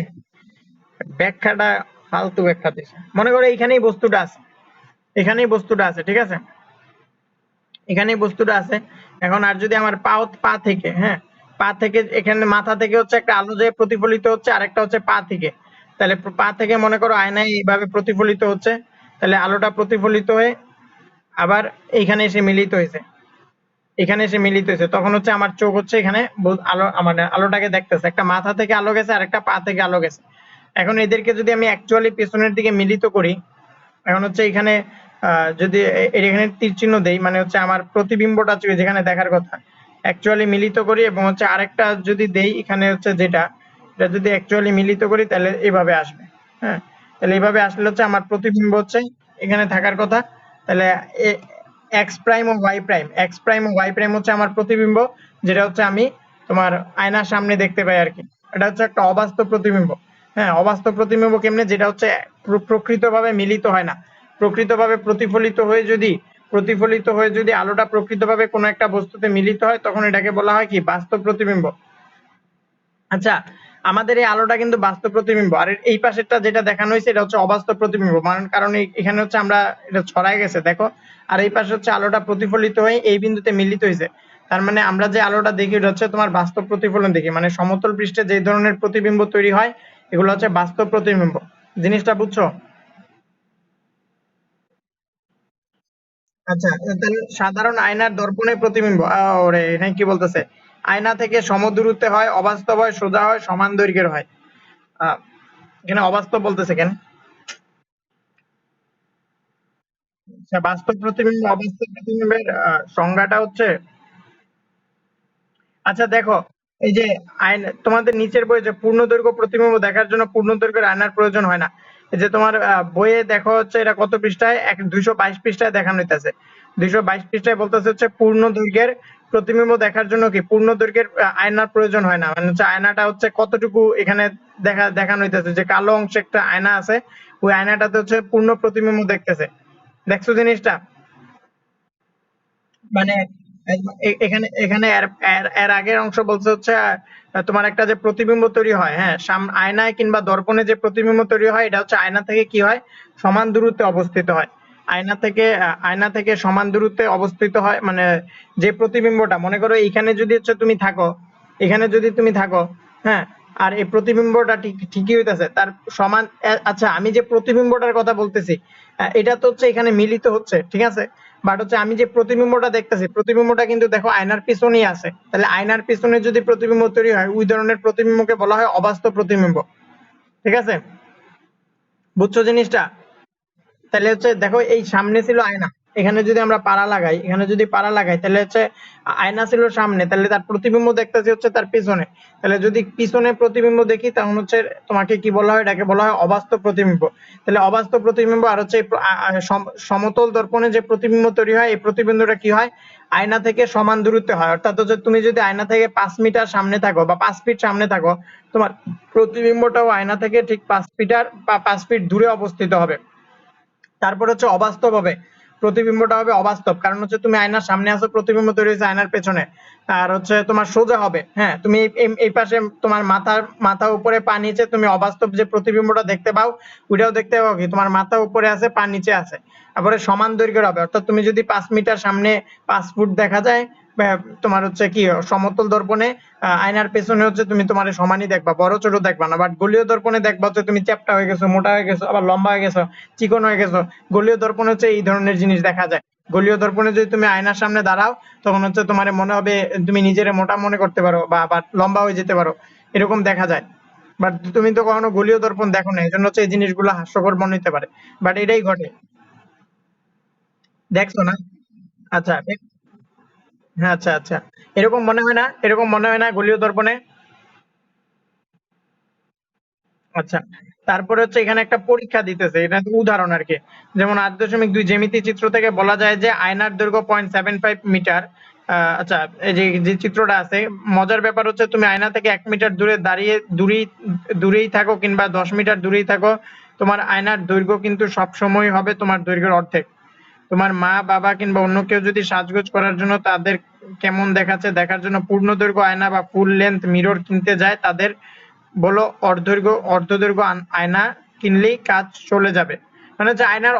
Speaker 1: ব্যাখ্যাটা ফালতু ব্যাখ্যা দিছে। মনে করো এইখানেই বস্তুটা আছে, এখানেই বস্তুটা আছে, ঠিক আছে, এখানেই বস্তুটা আছে। এখন আর যদি আমার পা থেকে, হ্যাঁ, পা থেকে এখানে মাথা থেকে হচ্ছে একটা আলো যে প্রতিফলিত হচ্ছে, আরেকটা হচ্ছে পা থেকে। তাহলে পা থেকে মনে করো আয়নায় এইভাবে প্রতিফলিত হচ্ছে, তাহলে আলোটা প্রতিফলিত হয়ে আবার এইখানে এসে মিলিত হয়েছে, এখানে এসে মিলিত হয়েছে, তখন হচ্ছে আমার চোখ হচ্ছে এখানে আলো, মানে আলোটাকে দেখতেছে। একটা মাথা থেকে আলো গেছে আর একটা পা থেকে আলো গেছে। এখন এদেরকে যদি আমি অ্যাকচুয়ালি পেছনের দিকে মিলিত করি, এখন হচ্ছে এখানে যদি এখানে তীর চিহ্ন দেই, মানে হচ্ছে আমার প্রতিবিম্বটা যেখানে দেখার কথা অ্যাকচুয়ালি মিলিত করি, এবং হচ্ছে আরেকটা যদি দেই এখানে হচ্ছে যেটা, এটা যদি অ্যাকচুয়ালি মিলিত করি তাহলে এইভাবে আসবে। হ্যাঁ, তাহলে এইভাবে আসলে হচ্ছে আমার প্রতিবিম্ব হচ্ছে এখানে থাকার কথা। তাহলে এক্স প্রাইম ও ওয়াই প্রাইম, এক্স প্রাইম ও ওয়াই প্রাইম হচ্ছে আমার প্রতিবিম্ব, যেটা হচ্ছে আমি তোমার আয়নার সামনে দেখতে পাই আর কি। এটা হচ্ছে একটা অবাস্তব প্রতিবিম্ব। হ্যাঁ, অবাস্তব প্রতিবিম্ব কেমনে, যেটা হচ্ছে প্রকৃতভাবে মিলিত হয় না, প্রকৃতভাবে প্রতিফলিত হয়ে যদি আলোটা প্রকৃতভাবে কোনো একটা বস্তুতে মিলিত হয় তখন এটাকে বলা হয় কি, বাস্তব প্রতিবিম্ব। আচ্ছা, আমাদের এই আলোটা কিন্তু বাস্তব প্রতিবিম্ব, আর এই পাশেরটা যেটা দেখানো হয়েছে এটা হচ্ছে অবাস্তব প্রতিবিম্ব, কারণ এখানে হচ্ছে আমরা এটা ছড়ায় গেছে দেখো, আর এই পাশে হচ্ছে আলোটা প্রতিফলিত হয়ে এই বিন্দুতে মিলিত হয়েছে। তার মানে আমরা যে আলোটা দেখি এটা হচ্ছে তোমার বাস্তব প্রতিফলন দেখি, মানে সমতল পৃষ্ঠে যে ধরনের প্রতিবিম্ব তৈরি হয় এগুলো হচ্ছে বাস্তব প্রতিবিম্ব। জিনিসটা বুঝছো? আচ্ছা, তাহলে সাধারণ আয়নার দর্পণে প্রতিবিম্ব, ওরে এখানে কি বলতেছে, আয়না থেকে সমদূরত্বে হয়, অবাস্তব হয়, সোজা হয়, সমান দৈর্ঘ্যের হয়। আহ, এখানে অবাস্তব বলতেছে কেন? আচ্ছা, বাস্তব প্রতিবিম্ব অবাস্তব প্রতিবিম্বের সংজ্ঞাটা হচ্ছে, আচ্ছা দেখো, এই যে আয়না তোমাদের নিচের বইয়ে যে পূর্ণদৈর্ঘ্য প্রতিবিম্ব দেখার জন্য পূর্ণদৈর্ঘ্যের আয়নার প্রয়োজন হয় না। এই যে তোমার বইয়ে দেখো হচ্ছে এটা কত পৃষ্ঠায়, 222 পৃষ্ঠায় দেখানো হইতাছে। 222 পৃষ্ঠায় বলতেছে হচ্ছে পূর্ণ দৈর্ঘ্যের প্রতিবিম্ব দেখার জন্য কি পূর্ণ দৈর্ঘ্যের আয়নার প্রয়োজন হয় না, মানে হচ্ছে আয়নাটা হচ্ছে কতটুকু এখানে দেখানো হইতাছে, যে কালো অংশে একটা আয়না আছে, ওই আয়নাটাতে হচ্ছে পূর্ণ প্রতিবিম্ব দেখতেছে। দেখছো জিনিসটা? মানে এখানে এখানে এর এর এর আগের অংশ বলছে হচ্ছে তোমার একটা যে প্রতিবিম্ব তৈরি হয়, হ্যাঁ, আয়নায় কিংবা দর্পণে যে প্রতিবিম্ব তৈরি হয় এটা হচ্ছে আয়না থেকে কি হয়, সমান দূরত্বে অবস্থিত হয়। আয়না থেকে সমান দূরত্বে অবস্থিত হয়, মানে যে প্রতিবিম্বটা মনে করো এখানে যদি হচ্ছে তুমি থাকো, এখানে যদি তুমি থাকো, হ্যাঁ, আর এই প্রতিবিম্বটা ঠিকই হইতাছে তার সমান। আচ্ছা, আমি যে প্রতিবিম্বটার কথা বলতেছি এটা তো হচ্ছে এখানে মিলিত হচ্ছে, ঠিক আছে, বাট হচ্ছে আমি যে প্রতিবিম্বটা দেখতেছি প্রতিবিম্বটা কিন্তু দেখো আয়নার পিছনেই আছে, তাহলে আয়নার পিছনে যদি প্রতিবিম্ব তৈরি হয় ওই ধরনের প্রতিবিম্বকে বলা হয় অবাস্তব প্রতিবিম্ব। ঠিক আছে, বুঝছো জিনিসটা? তাহলে হচ্ছে দেখো এই সামনে ছিল আয়না, এখানে যদি আমরা পাড়া লাগাই, এখানে যদি পাড়া লাগাই তাহলে হচ্ছে আয়না ছিল সামনে, তাহলে তার প্রতিবিম্ব দেখতেছি হচ্ছে তার পিছনে। তাহলে যদি পিছনে প্রতিবিম্ব দেখি তখন হচ্ছে তোমাকে কি বলা হয়, এটাকে বলা হয় অবাস্তব প্রতিবিম্ব। তাহলে অবাস্তব প্রতিবিম্ব আর হচ্ছে সমতল দর্পণে যে প্রতিবিম্ব তৈরি হয় এই প্রতিবিম্বটা কি হয়, আয়না থেকে সমান দূরত্বে হয়। অর্থাৎ হচ্ছে তুমি যদি আয়না থেকে 5 মিটার সামনে থাকো বা 5 ফিট সামনে থাকো, তোমার প্রতিবিম্বটাও আয়না থেকে ঠিক 5 মিটার বা 5 ফিট দূরে অবস্থিত হবে। তারপর হচ্ছে অবাস্তব হবে, প্রতিবিম্বটা হবে অবাস্তব, কারণ হচ্ছে তুমি আয়নার সামনে আছো, প্রতিবিম্ব তৈরি হয়েছে আয়নার পেছনে। আর হচ্ছে তোমার সোজা হবে, হ্যাঁ, তুমি এই পাশে তোমার মাথা উপরে পা নিচে, তুমি অবাস্তব যে প্রতিবিম্বটা দেখতে পাও ওইটাও দেখতে পাও কি তোমার মাথা উপরে আছে পা নিচে আছে। তারপরে সমান দৈর্ঘ্যের হবে, অর্থাৎ তুমি যদি 5 মিটার সামনে 5 ফুট দেখা যায়, তোমার হচ্ছে কি সমতল দর্পণে আয়নার পেছনে হচ্ছে তুমি তোমার সমানই দেখবা, বড় ছোট দেখবা না। বাট গলীয় দর্পণে দেখবা হচ্ছে তুমি চ্যাপ্টা হয়ে গেছো, মোটা হয়ে গেছো, আবার লম্বা হয়ে গেছো, চিকন হয়ে গেছো। গলীয় দর্পণে হচ্ছে এই ধরনের জিনিস দেখা যায়। গলীয় দর্পণে যদি তুমি আয়নার সামনে দাঁড়াও তখন হচ্ছে তোমার মনে হবে তুমি নিজেরে মোটা মনে করতে পারো বা আবার লম্বা হয়ে যেতে পারো, এরকম দেখা যায়। বাট তুমি তো কখনো গলীয় দর্পণ দেখো না, এই জন্য হচ্ছে এই জিনিসগুলো হাস্যকর মনে হতে পারে, বাট এটাই ঘটে। দেখছো না? আচ্ছা হ্যাঁ, আচ্ছা আচ্ছা, এরকম মনে হয় না, এরকম মনে হয় না গলীয় দর্পণে? আচ্ছা, তারপরে হচ্ছে এখানে একটা পরীক্ষা দিতেছে, এটা তো উদাহরণ আর কি। যেমন 8.2 জ্যামিতি চিত্র থেকে বলা যায় যে আয়নার দৈর্ঘ্য 0.75 মিটার। আচ্ছা, এই যে যে চিত্রটা আছে, মজার ব্যাপার হচ্ছে তুমি আয়না থেকে 1 মিটার দূরে দাঁড়িয়ে দূরেই থাকো কিংবা 10 মিটার দূরেই থাকো, তোমার আয়নার দৈর্ঘ্য কিন্তু সবসময় হবে তোমার দৈর্ঘ্যের অর্ধেক। তোমার মা বাবা কিংবা অন্য কেউ যদি সাজগোজ করার জন্য তাদের কেমন দেখাচ্ছে দেখার জন্য পূর্ণ দৈর্ঘ্য আয়না বা ফুল লেন্থ মিরর কিনতে যায়, তাদের বলো অর্ধদৈর্ঘ্য আয়না কিনলেই কাজ চলে যাবে। মানে হচ্ছে আয়নার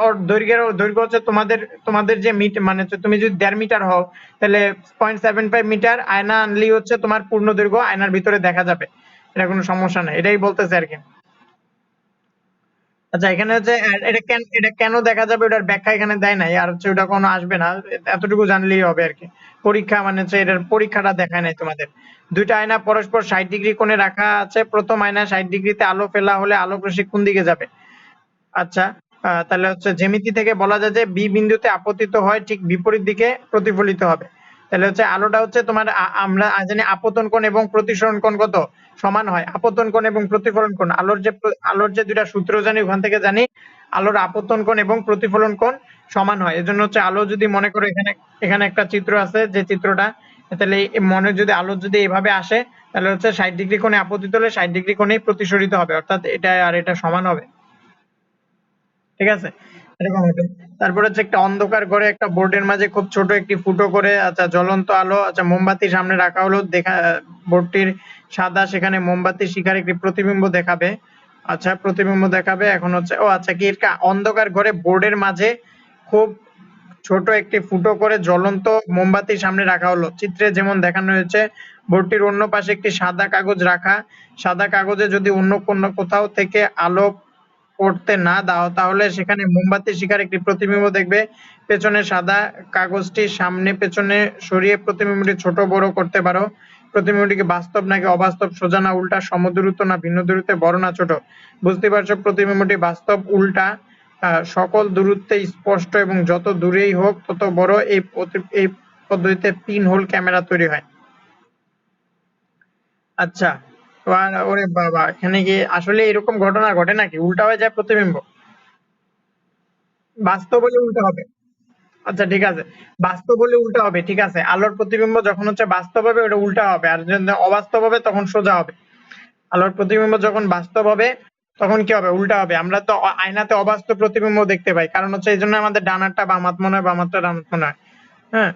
Speaker 1: দৈর্ঘ্য হচ্ছে তোমাদের তোমাদের যে মানে হচ্ছে তুমি যদি 1.5 মিটার হও তাহলে 0.75 মিটার আয়না আনলেই হচ্ছে তোমার পূর্ণ দৈর্ঘ্য আয়নার ভিতরে দেখা যাবে, এটা কোনো সমস্যা নাই, এটাই বলতেছে আর কি। আচ্ছা, এখানে হচ্ছে এটা কেন দেখা যাবে ওটার ব্যাখ্যা এখানে দেয় নাই, আর হচ্ছে ওটা কোনো আসবে না, এতটুকু জানলেই হবে আর কি। পরীক্ষা মানে হচ্ছে এটার পরীক্ষাটা দেখায় নাই তোমাদের। দুইটা আয়না পরস্পর 60 ডিগ্রি কোণে রাখা আছে, প্রথম আয়নায় 60 ডিগ্রিতে আলো ফেলা হলে আলোক রশ্মি কোন দিকে যাবে? আচ্ছা, তাহলে হচ্ছে জ্যামিতি থেকে বলা যায় যে বি বিন্দুতে আপতিত হয় ঠিক বিপরীত দিকে প্রতিফলিত হবে। তাহলে হচ্ছে আলোটা হচ্ছে তোমার আমরা জানি আপতন কোণ এবং প্রতিসরণ কোণ কত সমান হয়। আপতন কোণ এবং প্রতিফলন কোণ, আলোর যে দুইটা সূত্র জানি ওখান থেকে জানি আলোর আপতন কোণ এবং প্রতিফলন কোণ সমান হয়। এজন্য হচ্ছে আলো যদি মনে করো এখানে এখানে একটা চিত্র আছে, যে চিত্রটা, তাহলে মনে যদি আলো যদি এভাবে আসে তাহলে হচ্ছে 60 ডিগ্রি কোণে আপতিত হলে 60 ডিগ্রি কোণেই প্রতিসরিত হবে, অর্থাৎ এটা আর এটা সমান হবে। ঠিক আছে, এরকম হতো। তারপর হচ্ছে একটা অন্ধকার ঘরে একটা বোর্ডের মাঝে খুব ছোট একটি ফুটো করে আচ্ছা জ্বলন্ত আলো, আচ্ছা মোমবাতি সামনে রাখা হলো, দেখা বোর্ডটির সাদা, সেখানে মোমবাতির শিখার একটি প্রতিবিম্ব দেখাবে। আচ্ছা, প্রতিবিম্ব দেখাবে। এখন হচ্ছে আচ্ছা, কি এটা অন্ধকার ঘরে বোর্ডের মাঝে খুব ছোট একটি ফুটো করে জ্বলন্ত মোমবাতি সামনে রাখা হলো। চিত্রে যেমন দেখানো হয়েছে, বোর্ডটির অন্য পাশে একটি সাদা কাগজ রাখা। সাদা কাগজে যদি অন্য কোনো কোথাও থেকে আলো পড়তে না দাও, তাহলে সেখানে মোমবাতির শিখার একটি প্রতিবিম্ব দেখবে। পেছনে সাদা কাগজটি সামনে পেছনে সরিয়ে প্রতিবিম্বটি ছোট বড় করতে পারো। প্রতিবিম্বটিকে বাস্তব নাকি অবাস্তব, সোজা না উল্টা, সমদূরত্ব না ভিন্ন দূরত্বে, বড় না ছোট? বুঝতে পারছো, প্রতিবিম্বটি বাস্তব, উল্টা, সকল দূরত্বে স্পষ্ট এবং যত দূরেই হোক তত বড়। এই পদ্ধতিতে পিন হোল ক্যামেরা তৈরি হয়। আচ্ছা, ওরে বাবা, এখানে কি আসলে এরকম ঘটনা ঘটে নাকি? উল্টা হয়ে যায় প্রতিবিম্ব? বাস্তব হলে উল্টা হবে। আচ্ছা ঠিক আছে, বাস্তব হলে উল্টা হবে, ঠিক আছে। আলোর প্রতিবিম্ব যখন হচ্ছে বাস্তব হবে ওটা উল্টা হবে, আর যখন অবাস্তব হবে তখন সোজা হবে। আলোর প্রতিবিম্ব যখন বাস্তব হবে তখন কি হবে? উল্টা হবে। আমরা তো আয়নাতে অবাস্তব প্রতিবিম্ব দেখতে পাই, কারণ হচ্ছে এই জন্য আমাদের ডানারটা বামাত মনে হয়, বামাতটা ডানাত মনে হয়। হ্যাঁ,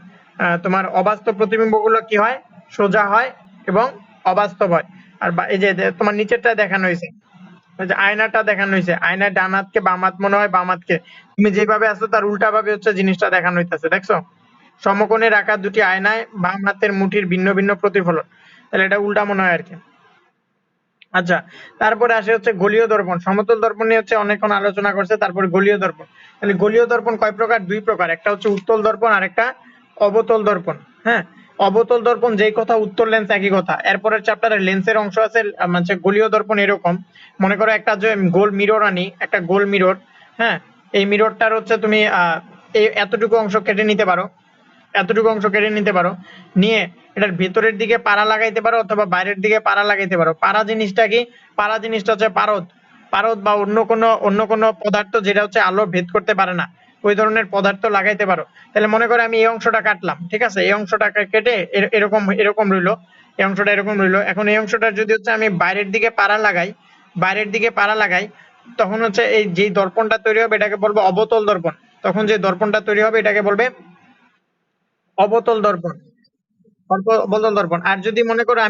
Speaker 1: তোমার অবাস্তব প্রতিবিম্ব গুলো কি হয়? সোজা হয় এবং অবাস্তব হয়। আর এই যে তোমার নিচেরটা দেখানো হয়েছে, ওই যে আয়নাটা দেখানো হয়েছে, আয়নায় ডানাতকে বামাত মনে হয়, বামাতকে তুমি যেভাবে আছো তার উল্টা ভাবে হচ্ছে জিনিসটা দেখানো হইতেছে, দেখছো? সমকোণে রাখা দুটি আয়নায় বাম হাতের মুঠির ভিন্ন ভিন্ন প্রতিফলন, তাহলে এটা উল্টা মনে হয় আর কি। আচ্ছা, তারপরে আসে হচ্ছে গলীয় দর্পণ। সমতল দর্পণ নিয়ে হচ্ছে অনেকক্ষণ আলোচনা করছে, তারপরে গলীয় দর্পণ। তাহলে গলীয় দর্পণ কয় প্রকার? দুই প্রকার, একটা হচ্ছে উত্তল দর্পণ আর একটা অবতল দর্পণ। হ্যাঁ, অবতল দর্পণ যেই কথা, উত্তল লেন্স একই কথা। এরপরের চ্যাপ্টারে লেন্সের অংশ আছে, মানে গলীয় দর্পণ এরকম। মনে করো একটা যে গোল মিরর আনি, একটা গোল মিরর। হ্যাঁ, এই মিররটার হচ্ছে তুমি এই এতটুকু অংশ কেটে নিতে পারো, এতটুকু অংশ কেটে নিতে পারো, নিয়ে এটার ভেতরের দিকে পাড়া লাগাইতে পারো অথবা বাইরের দিকে পাড়া লাগাইতে পারো। পাড়া জিনিসটা কি? পাড়া জিনিসটা হচ্ছে পারদ। পারদ বা অন্য কোনো পদার্থ যেটা হচ্ছে আলো ভেদ করতে পারে না, ওই ধরনের পদার্থ লাগাইতে পারো। তাহলে মনে করো আমি এই অংশটা কাটলাম, ঠিক আছে, এই অংশটা কেটে এরকম এরকম রইলো, এই অংশটা এরকম রইলো। এখন এই অংশটা যদি হচ্ছে আমি বাইরের দিকে পাড়া লাগাই, বাইরের দিকে পাড়া লাগাই, তখন হচ্ছে এই যে দর্পণটা তৈরি হবে এটাকে বলবো অবতল দর্পণ। তখন যে দর্পণটা তৈরি হবে এটাকে বলবে অবতল দর্পণ। অবতল দর্পণ। আর যদি মনে করো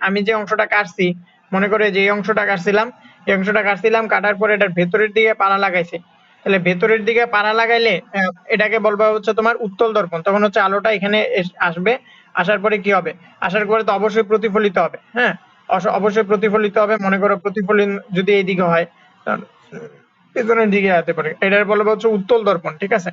Speaker 1: আমি যে অংশটা কাটছি, মনে করো যে এই অংশটা কাটছিলাম, এই অংশটা কাটছিলাম, কাটার পরে এটার ভেতরের দিকে পাড়া লাগাইছে, তাহলে ভেতরের দিকে পাড়া লাগাইলে এটাকে বলবো হচ্ছে তোমার উত্তল দর্পণ। তখন হচ্ছে আলোটা এখানে আসবে, আসার পরে কি হবে? আসার পরে তো অবশ্যই প্রতিফলিত হবে। হ্যাঁ, অবশ্যই প্রতিফলিত হবে। মনে করো প্রতিফলন যদি এইদিকে হয়, তাহলে পেছনের দিকে যেতে পারে, এটার বলবো হচ্ছে উত্তল দর্পণ, ঠিক আছে।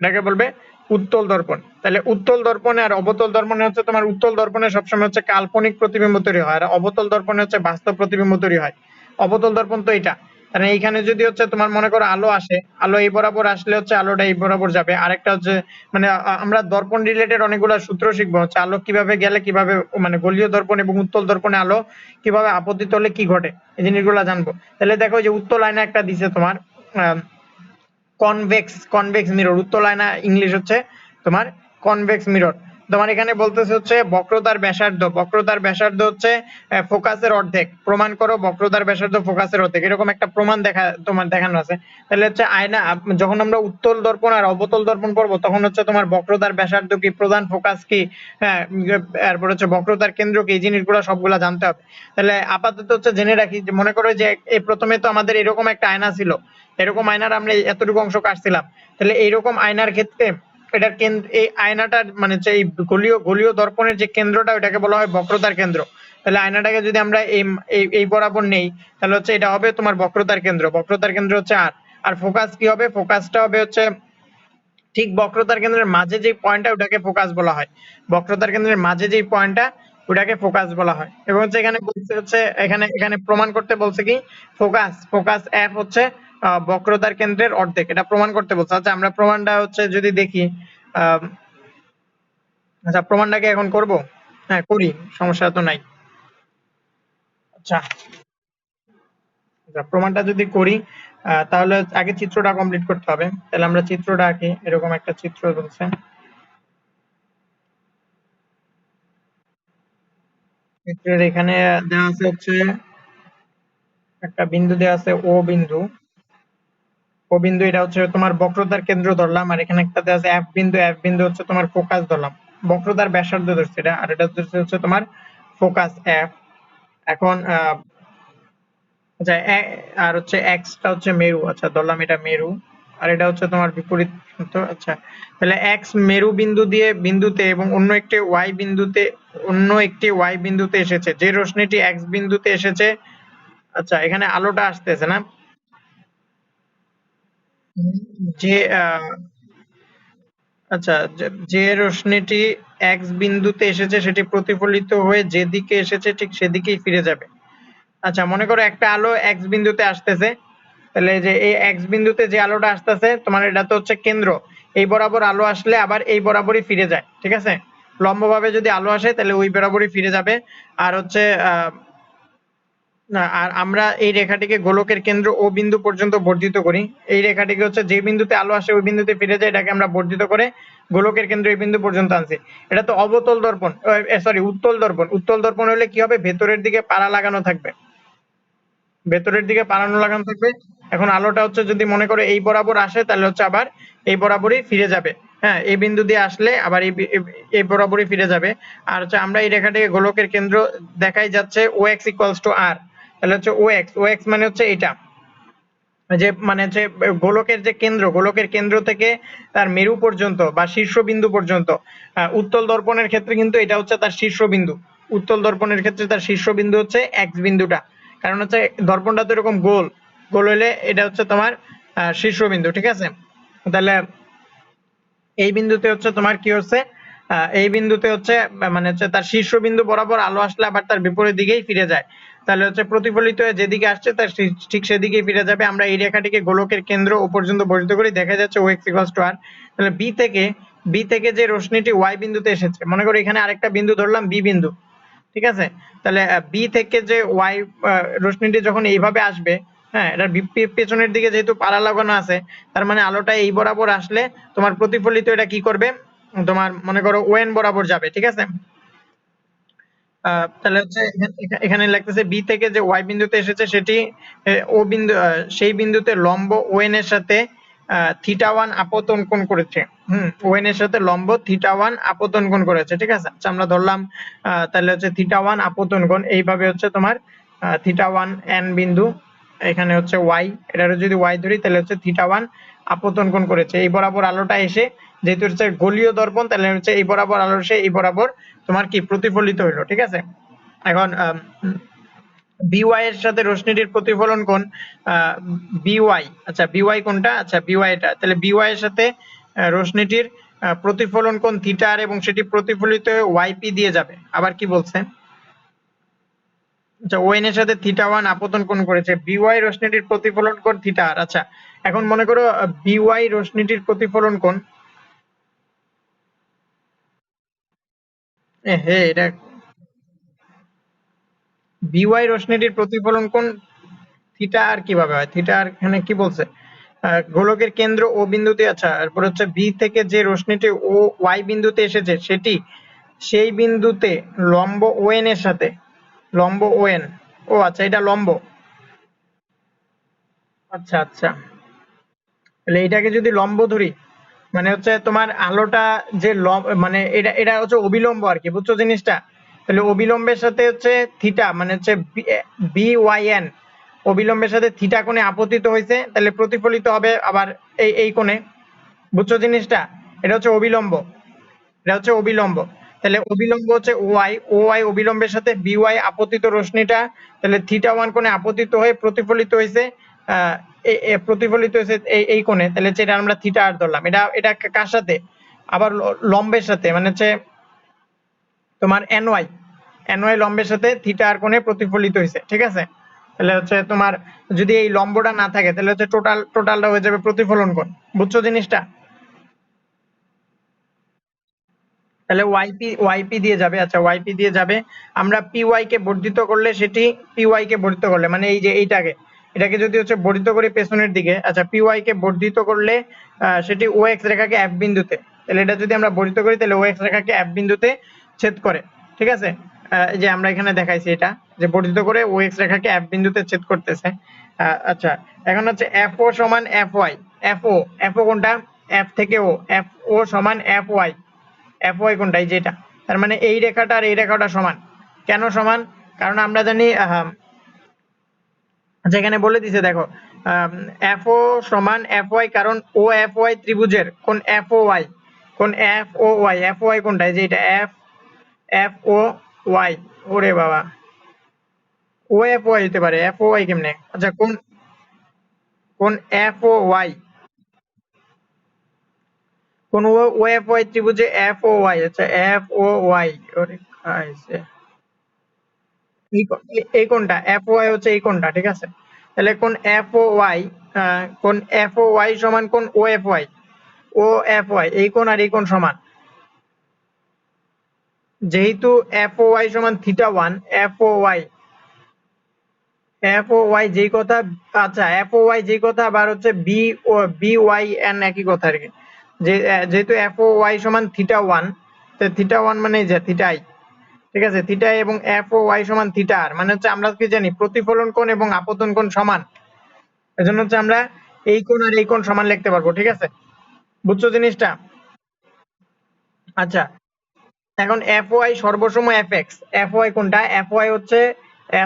Speaker 1: এটাকে বলবে উত্তল দর্পণ। তাহলে উত্তল দর্পণে আর অবতল দর্পণে হচ্ছে তোমার, উত্তল দর্পণে সবসময় হচ্ছে কাল্পনিক প্রতিবিম্ব তৈরি হয়, আর অবতল দর্পণে হচ্ছে বাস্তব প্রতিবিম্ব তৈরি হয়। অবতল দর্পণ তো এটা, কারণ এইখানে যদি হচ্ছে তোমার মনে করো আলো আসে, আলো এই বরাবর আসলে হচ্ছে আলোটা এই বরাবর যাবে। আরেকটা হচ্ছে মানে আমরা দর্পণ রিলেটেড অনেকগুলো সূত্র শিখবো, হচ্ছে আলো কিভাবে গেলে কিভাবে, মানে গলীয় দর্পণ এবং উত্তল দর্পণে আলো কিভাবে আপতিত হলে কি ঘটে, এই জিনিসগুলো জানবো। তাহলে দেখো যে উত্তল আয়না একটা দিছে তোমার, কনভেক্স মিরর। উত্তল আয়না ইংলিশ হচ্ছে তোমার কনভেক্স মিরর। তোমার এখানে বলতেছে হচ্ছে বক্রতার ব্যাসার্ধ, বক্রতার ব্যাসার্ধ হচ্ছে ফোকাসের অর্ধেক। প্রমাণ করো বক্রতার ব্যাসার্ধ ফোকাসের অর্ধেক, এরকম একটা প্রমাণ তোমার দেখানো আছে। তাহলে হচ্ছে আয়না, যখন আমরা উত্তল দর্পণ আর অবতল দর্পণ পড়বো তখন হচ্ছে তোমার বক্রতার ব্যাসার্ধ কি, প্রধান ফোকাস কি, হ্যাঁ, এরপর হচ্ছে বক্রতার কেন্দ্র কি, এই জিনিসগুলো সবগুলা জানতে হবে। তাহলে আপাতত হচ্ছে জেনে রাখি যে মনে করো যে এই প্রথমে তো আমাদের এরকম একটা আয়না ছিল, এরকম আয়নার আমরা এতটুকু অংশ কাটছিলাম। তাহলে এইরকম আয়নার ক্ষেত্রে এটার কেন্দ্র, এই আয়নাটার মানে হচ্ছে এই গলীয় দর্পণের যে কেন্দ্রটা, ওটাকে বলা হয় বক্রতার কেন্দ্র। তাহলে আয়নাটাকে যদি আমরা এই বরাবর নেই, তাহলে হচ্ছে এটা হবে তোমার বক্রতার কেন্দ্র। বক্রতার কেন্দ্র হচ্ছে আর ফোকাস কি হবে? ফোকাসটা হবে হচ্ছে ঠিক বক্রতার কেন্দ্রের মাঝে যে পয়েন্টটা, ওটাকে ফোকাস বলা হয়। বক্রতার কেন্দ্রের মাঝে যে পয়েন্টটা, ওটাকে ফোকাস বলা হয়। এবং হচ্ছে এখানে বলছে হচ্ছে, এখানে এখানে প্রমাণ করতে বলছে কি, ফোকাস এফ হচ্ছে বক্রতার কেন্দ্রের অর্ধেক, এটা প্রমাণ করতে বলছে। আচ্ছা, আমরা প্রমাণটা হচ্ছে যদি দেখি, আহ আচ্ছা প্রমাণটাকে এখন করব। হ্যাঁ করি, সমস্যা তো নাই। আচ্ছা, প্রমাণটা যদি করি, তাহলে আগে চিত্রটা কমপ্লিট করতে হবে। তাহলে আমরা চিত্রটা আঁকি, এরকম একটা চিত্র বলছে। চিত্রের এখানে দেওয়া আছে হচ্ছে একটা বিন্দু দেওয়া আছে, ও বিন্দু। ও বিন্দু এটা হচ্ছে তোমার বক্রতার কেন্দ্র ধরলাম, আর এখানে একটা দেওয়া আছে এফ বিন্দু, এফ বিন্দু হচ্ছে তোমার ফোকাস ধরলাম। বক্রতার ব্যাসার্ধ ধরছে এটা, আর এটা হচ্ছে তোমার ফোকাস এফ। এখন আচ্ছা আর হচ্ছে এক্সটা হচ্ছে মেরু, আচ্ছা ধরলাম এটা মেরু, আর এটা হচ্ছে তোমার বিপরীত প্রান্ত। আচ্ছা তাহলে এক্স মেরু বিন্দুতে এবং অন্য একটি ওয়াই বিন্দুতে এসেছে, যে রশ্মিটি এক্স বিন্দুতে এসেছে। আচ্ছা এখানে আলোটা আসতেছে না, যে আচ্ছা যে রশ্মিটি এক্স বিন্দুতে এসেছে সেটি প্রতিফলিত হয়ে যেদিকে এসেছে ঠিক সেদিকেই ফিরে যাবে। আচ্ছা মনে করো একটা আলো এক্স বিন্দুতে আসতেছে, তাহলে যে এই এক্স বিন্দুতে যে আলোটা আসতেছে তোমার এটা তো হচ্ছে কেন্দ্র, এই বরাবর আলো আসলে আবার এই বরাবরই ফিরে যায়, ঠিক আছে। লম্বভাবে যদি আলো আসে তাহলে ওই বরাবরই ফিরে যাবে। আর হচ্ছে না, আর আমরা এই রেখাটিকে গোলকের কেন্দ্র ও বিন্দু পর্যন্ত বর্ধিত করি। এই রেখাটিকে হচ্ছে যে বিন্দুতে আলো আসে ওই বিন্দুতে ফিরে যায়, এটাকে আমরা বর্ধিত করে গোলকের কেন্দ্র এই বিন্দু পর্যন্ত আনছি। এটা তো অবতল দর্পণ, সরি উত্তল দর্পণ। উত্তল দর্পণ হলে কি হবে, ভেতরের দিকে পাড়া লাগানো থাকবে, ভেতরের দিকে পাড়ানো লাগানো থাকবে। এখন আলোটা হচ্ছে যদি মনে করে এই বরাবর আসে তাহলে হচ্ছে আবার এই বরাবরই ফিরে যাবে। হ্যাঁ এই বিন্দু দিয়ে আসলে আবার এই বরাবরই ফিরে যাবে। আর হচ্ছে আমরা এই রেখাটিকে গোলকের কেন্দ্র দেখাই যাচ্ছে ও এক্স ইকুয়ালস টু আর, তাহলে হচ্ছে ও এক্স মানে হচ্ছে এটা, যে মানে হচ্ছে গোলকের কেন্দ্র থেকে তার মেরু পর্যন্ত বা শীর্ষবিন্দু পর্যন্ত। উত্তল দর্পণের ক্ষেত্রে কিন্তু এটা হচ্ছে তার শীর্ষবিন্দু। উত্তল দর্পণের ক্ষেত্রে তার শীর্ষবিন্দু হচ্ছে এক্স বিন্দুটা, কারণ হচ্ছে দর্পণটা তো এরকম গোল, গোল হলে এটা হচ্ছে তোমার শীর্ষবিন্দু, ঠিক আছে। তাহলে এই বিন্দুতে হচ্ছে তোমার কি হচ্ছে, এই বিন্দুতে হচ্ছে মানে হচ্ছে তার শীর্ষবিন্দু বরাবর আলো আসলে আবার তার বিপরীত দিকেই ফিরে যায়, তাহলে হচ্ছে প্রতিফলিত হয়ে যেদিকে আসছে তার ঠিক সেদিকেই ফিরে যাবে। আমরা এই রেখাটিকে গোলকের কেন্দ্র ও পর্যন্ত বর্ধিত করি, দেখা যাচ্ছে ও এক্স ইকুয়ালস টু আর। তাহলে বি থেকে যে রশ্মিটি ওয়াই বিন্দুতে এসেছে, মনে করো এখানে আরেকটা বিন্দু ধরলাম বি বিন্দু, ঠিক আছে। তাহলে বি থেকে যে ওয়াই রশ্মিটি যখন এইভাবে আসবে, হ্যাঁ এটার পেছনের দিকে যেহেতু পাড়া লাগানো আছে, তার মানে আলোটা এই বরাবর আসলে তোমার প্রতিফলিত এটা কি করবে, তোমার মনে করো ওএন বরাবর যাবে, ঠিক আছে। তাহলে হচ্ছে এখানে লিখতেছে বি থেকে যে ওয়াই বিন্দুতে এসেছে সেটি ও বিন্দু, সেই বিন্দুতে লম্ব ওএন এর সাথে থিটা ওয়ান আপতন কোণ করেছে। ওএন এর সাথে লম্ব থিটা ওয়ান আপতন কোণ করেছে, ঠিক আছে। আচ্ছা আমরা ধরলাম তাহলে হচ্ছে থিটা ওয়ান আপতন কোণ, এইভাবে হচ্ছে তোমার থিটা ওয়ান এন বিন্দু, এখানে হচ্ছে ওয়াই, এটারও যদি ওয়াই ধরি তাহলে হচ্ছে থিটা ওয়ান আপতন কোণ করেছে। এই বরাবর আলোটা এসে, যেহেতু হচ্ছে গোলীয় দর্পণ, তাহলে হচ্ছে এই বরাবর আলো এসে এই বরাবর তোমার কি প্রতিফলিত হইলো, ঠিক আছে। এখন বিওয়াই এর সাথে রশ্মিটির প্রতিফলন কোণ বিওয়াই, আচ্ছা বিওয়াই কোনটা, আচ্ছা বিওয়াই এটা, তাহলে বিওয়াই এর সাথে রশ্মিটির প্রতিফলন কোণ থিটা আর, এবং সেটি প্রতিফলিত হয়ে ওয়াইপি দিয়ে যাবে। আবার কি বলছে, আচ্ছা ওএন এর সাথে থিটা ওয়ান আপতন কোণ করেছে, বিওয়াই রশ্মিটির প্রতিফলন কোণ থিটা আর। আচ্ছা এখন মনে করো বিওয়াই রশ্মিটির প্রতিফলন কোণ, হে এটা বিওয়াই রশ্মিটির প্রতিফলন কোণ থিটা আর কিভাবে হয়, থিটা আর এখানে কি বলছে, গোলকের কেন্দ্র ও বিন্দুতে, আচ্ছা এরপর হচ্ছে বি থেকে যে রশ্মিটি ও ওয়াই বিন্দুতে এসেছে সেটি সেই বিন্দুতে লম্ব ওএন এর সাথে, লম্ব ওএন, ও আচ্ছা এটা লম্ব, আচ্ছা আচ্ছা তাহলে এটাকে যদি লম্ব ধরি, মানে হচ্ছে তোমার আলোটা যে মানে এটা এটা হচ্ছে অবিলম্ব আর কি, বুঝছো জিনিসটা। তাহলে অবিলম্বের সাথে হচ্ছে থিটা, মানে হচ্ছে বি ওয়াই এন, অবিলম্বের সাথে থিটা কোণে আপতিত হয়েছে, তাহলে প্রতিফলিত হবে আবার এই কোণে, বুঝছো জিনিসটা। এটা হচ্ছে অবিলম্ব, এটা হচ্ছে অবিলম্ব। তাহলে অবিলম্ব হচ্ছে ওয়াই অবিলম্বের সাথে বিওয়াই আপতিত রশ্মিটা, তাহলে থিটা ওয়ান কোণে আপতিত হয়ে প্রতিফলিত হয়েছে, প্রতিফলিত হয়েছে এই কোণে, তাহলে যেটা আমরা থিটা আর ধরলাম, এটা এটা কার সাথে, আবার লম্বের সাথে, মানে হচ্ছে তোমার এনওয়াই লম্বের সাথে থিটা আর কোণে প্রতিফলিত হয়েছে, ঠিক আছে। তাহলে হচ্ছে তোমার যদি এই লম্বটা না থাকে তাহলে হচ্ছে টোটালটা হয়ে যাবে প্রতিফলন কোণ, বুঝছো জিনিসটা। তাহলে ওয়াইপি দিয়ে যাবে, আচ্ছা ওয়াইপি দিয়ে যাবে। আমরা পিওয়াই কে বর্ধিত করলে সেটি, পিওয়াই কে বর্ধিত করলে মানে এই যে এটাকে যদি হচ্ছে বর্ধিত করি পেছনের দিকে, আচ্ছা পিওয়াই কে বর্ধিত করলে সেটি ও এক্স রেখাকে এফ বিন্দুতে, তাহলে এটা যদি আমরা বর্ধিত করি তাহলে ও এক্স রেখাকে এফ বিন্দুতে ছেদ করে, ঠিক আছে। এই যে আমরা এখানে দেখাইছি এটা, যে বর্ধিত করে ও এক্স রেখাকে এফ বিন্দুতে ছেদ করতেছে। আচ্ছা এখন হচ্ছে এফ ও সমান এফ ওয়াই, এফ ও কোনটা, এফ থেকে ও, এফ ও সমান এফ ওয়াই, এফ ওয়াই কোনটা, এই যেটা, তার মানে এই রেখাটা আর এই রেখাটা সমান, কেন সমান? কারণ আমরা জানি যেখানে বলে দিছে দেখো FO সমান FY, কারণ OFY ত্রিভুজের কোন FOY, কোন FOY, FOY কোনটা? এই যে এটা FOY, ওরে বাবা, OFY হতে পারে, FOY কেমনে? আচ্ছা কোন কোন FOY, কোন OFY ত্রিভুজে FOY, আচ্ছা FOY, ওরে খাইছে, এই কোনটা FOY হচ্ছে এই কোনটা, ঠিক আছে? তাহলে কোন FOY, কোন FOY সমান কোন OFY, OFY এই কোন আর এই কোন সমান, যেহেতু FOY সমান θ1, FOY যেই কথা, আচ্ছা FOY যেই কথা, আবার হচ্ছে BYN একই কথা আর কি, যেহেতু FOY সমান θ1, তো θ1 মানে যে θi, ঠিক আছে, θi এবং FOY সমান θr, মানে হচ্ছে আমরা কি জানি প্রতিফলন কোণ এবং আপতন কোণ সমান, এজন্য হচ্ছে আমরা এই কোণ আর এই কোণ সমান লিখতে পারবো, ঠিক আছে? বুঝছো জিনিসটা? আচ্ছা এখন FY সর্বসম FX, FY কোনটা? FY হচ্ছে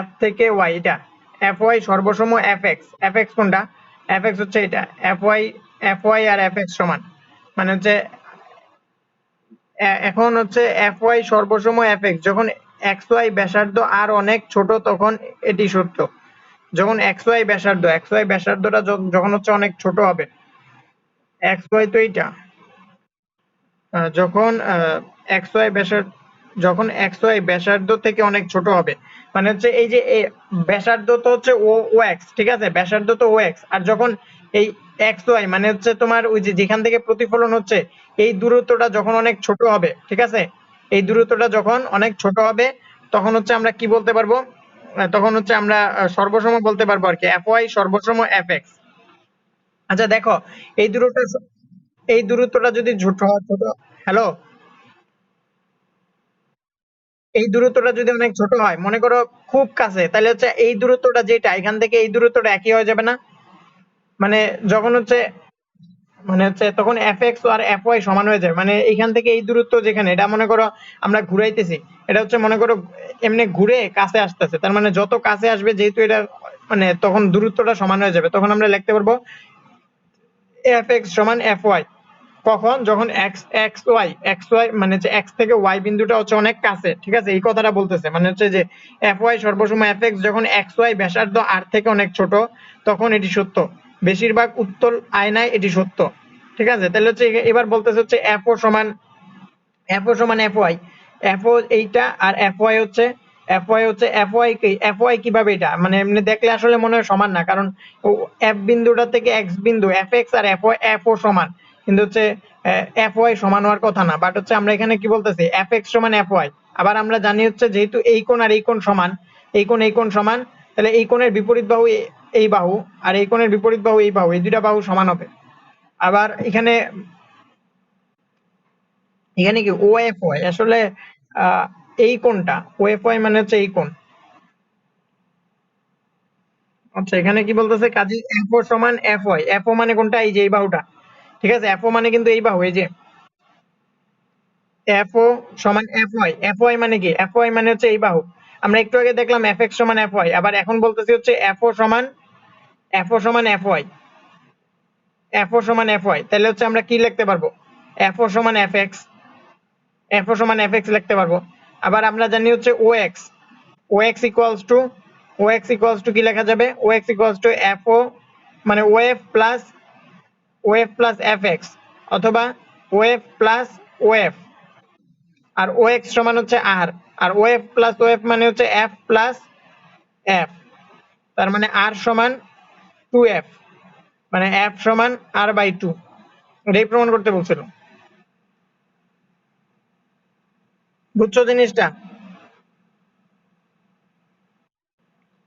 Speaker 1: F থেকে Y, এটা FY সর্বসম FX, FX কোনটা? FX হচ্ছে এটা, FY আর FX সমান, মানে হচ্ছে এখন হচ্ছে FY সর্বসম FX যখন XY ব্যাসার্ধ আর অনেক ছোট তখন এটি সত্য। যখন XY ব্যাসার্ধটা যখন হচ্ছে অনেক ছোট হবে, XY তো এইটা, যখন XY ব্যাসার্ধ, যখন XY ব্যাসার্ধ থেকে অনেক ছোট হবে, মানে হচ্ছে এই যে ব্যাসার্ধ তো হচ্ছে OX, ঠিক আছে, ব্যাসার্ধ তো OX, আর যখন এই XY মানে হচ্ছে তোমার ওই যে যেখান থেকে প্রতিফলন হচ্ছে এই দূরত্বটা যখন অনেক ছোট হবে, ঠিক আছে, এই দূরত্বটা যখন অনেক ছোট হবে তখন হচ্ছে আমরা কি বলতে পারবো? তখন হচ্ছে আমরা সর্বসম বলতে পারবো আর কি, FY সর্বসম FX। আচ্ছা দেখো এই দূরত্বটা যদি ছোট ছোট, হ্যালো, এই দূরত্বটা যদি অনেক ছোট হয়, মনে করো খুব কাছে, তাহলে হচ্ছে এই দূরত্বটা যেটা এখান থেকে এই দূরত্বটা একই হয়ে যাবে না? মানে যখন হচ্ছে, মানে হচ্ছে তখন FX আর FY সমান হয়ে যাবে, মানে এইখান থেকে এই দূরত্ব যেখানে, এটা মনে করো আমরা ঘুরাইতেছি, এটা হচ্ছে মনে করো এমনি ঘুরে কাছে আসতেছে, তার মানে যত কাছে আসবে যেহেতু এটা, মানে তখন দূরত্বটা সমান হয়ে যাবে, তখন আমরা লিখতে পারবো FX সমান FY। কখন? যখন XY মানে হচ্ছে X থেকে Y বিন্দুটা হচ্ছে অনেক কাছে, ঠিক আছে, এই কথাটা বলতেছে, মানে হচ্ছে যে FY সর্বসম FX যখন XY ব্যাসার্ধ R থেকে অনেক ছোট তখন এটি সত্য, বেশিরভাগ উত্তল আয়নায় এটি সত্য, ঠিক আছে? তাহলে হচ্ছে এবার বলতেছে হচ্ছে FO সমান FY, FO এইটা আর FY কিভাবে, এটা মানে এমনি দেখলে আসলে মনে হয় সমান না, কারণ F বিন্দুটা থেকে X বিন্দু FX আর FO সমান, কিন্তু হচ্ছে FY সমান হওয়ার কথা না, বাট হচ্ছে আমরা এখানে কি বলতেছি FX সমান FY। আবার আমরা জানি হচ্ছে যেহেতু এই কোণ আর এই কোণ সমান, এই কোণ সমান, তাহলে এই কোণের বিপরীত বাহু এই বাহু, আর এই কোণের বিপরীত বাহু এই বাহু, এই দুইটা বাহু সমান হবে। আবার এখানে এখানে কি OFY আসলে আহ এই কোণটা, OFY মানে হচ্ছে এই কোণ। আচ্ছা এখানে কি বলতেছে, কাজী FO সমান FY, FO মানে কোনটা? এই যে এই বাহুটা, ঠিক আছে, FO মানে কিন্তু এই বাহু, এই যে FO সমান FY মানে কি? FY মানে হচ্ছে এই বাহু। আমরা একটু আগে দেখলাম FX সমান FY, আবার এখন বলতেছি হচ্ছে FO সমান FY, FO সমান FY, তাহলে হচ্ছে আমরা কি লিখতে পারবো? FO সমান FX, FO সমান FX লিখতে পারবো। আবার আমরা জানি হচ্ছে OX equals to, কি লেখা যাবে? OX equals to FO মানে OF প্লাস FX, অথবা OF প্লাস OF, আর OX সমান হচ্ছে R, আর OF প্লাস OF মানে হচ্ছে F প্লাস F, তার মানে R সমান 2F, মানে F সমান R/2, এটাই প্রমাণ করতে বলছিল। বুঝছো জিনিসটা?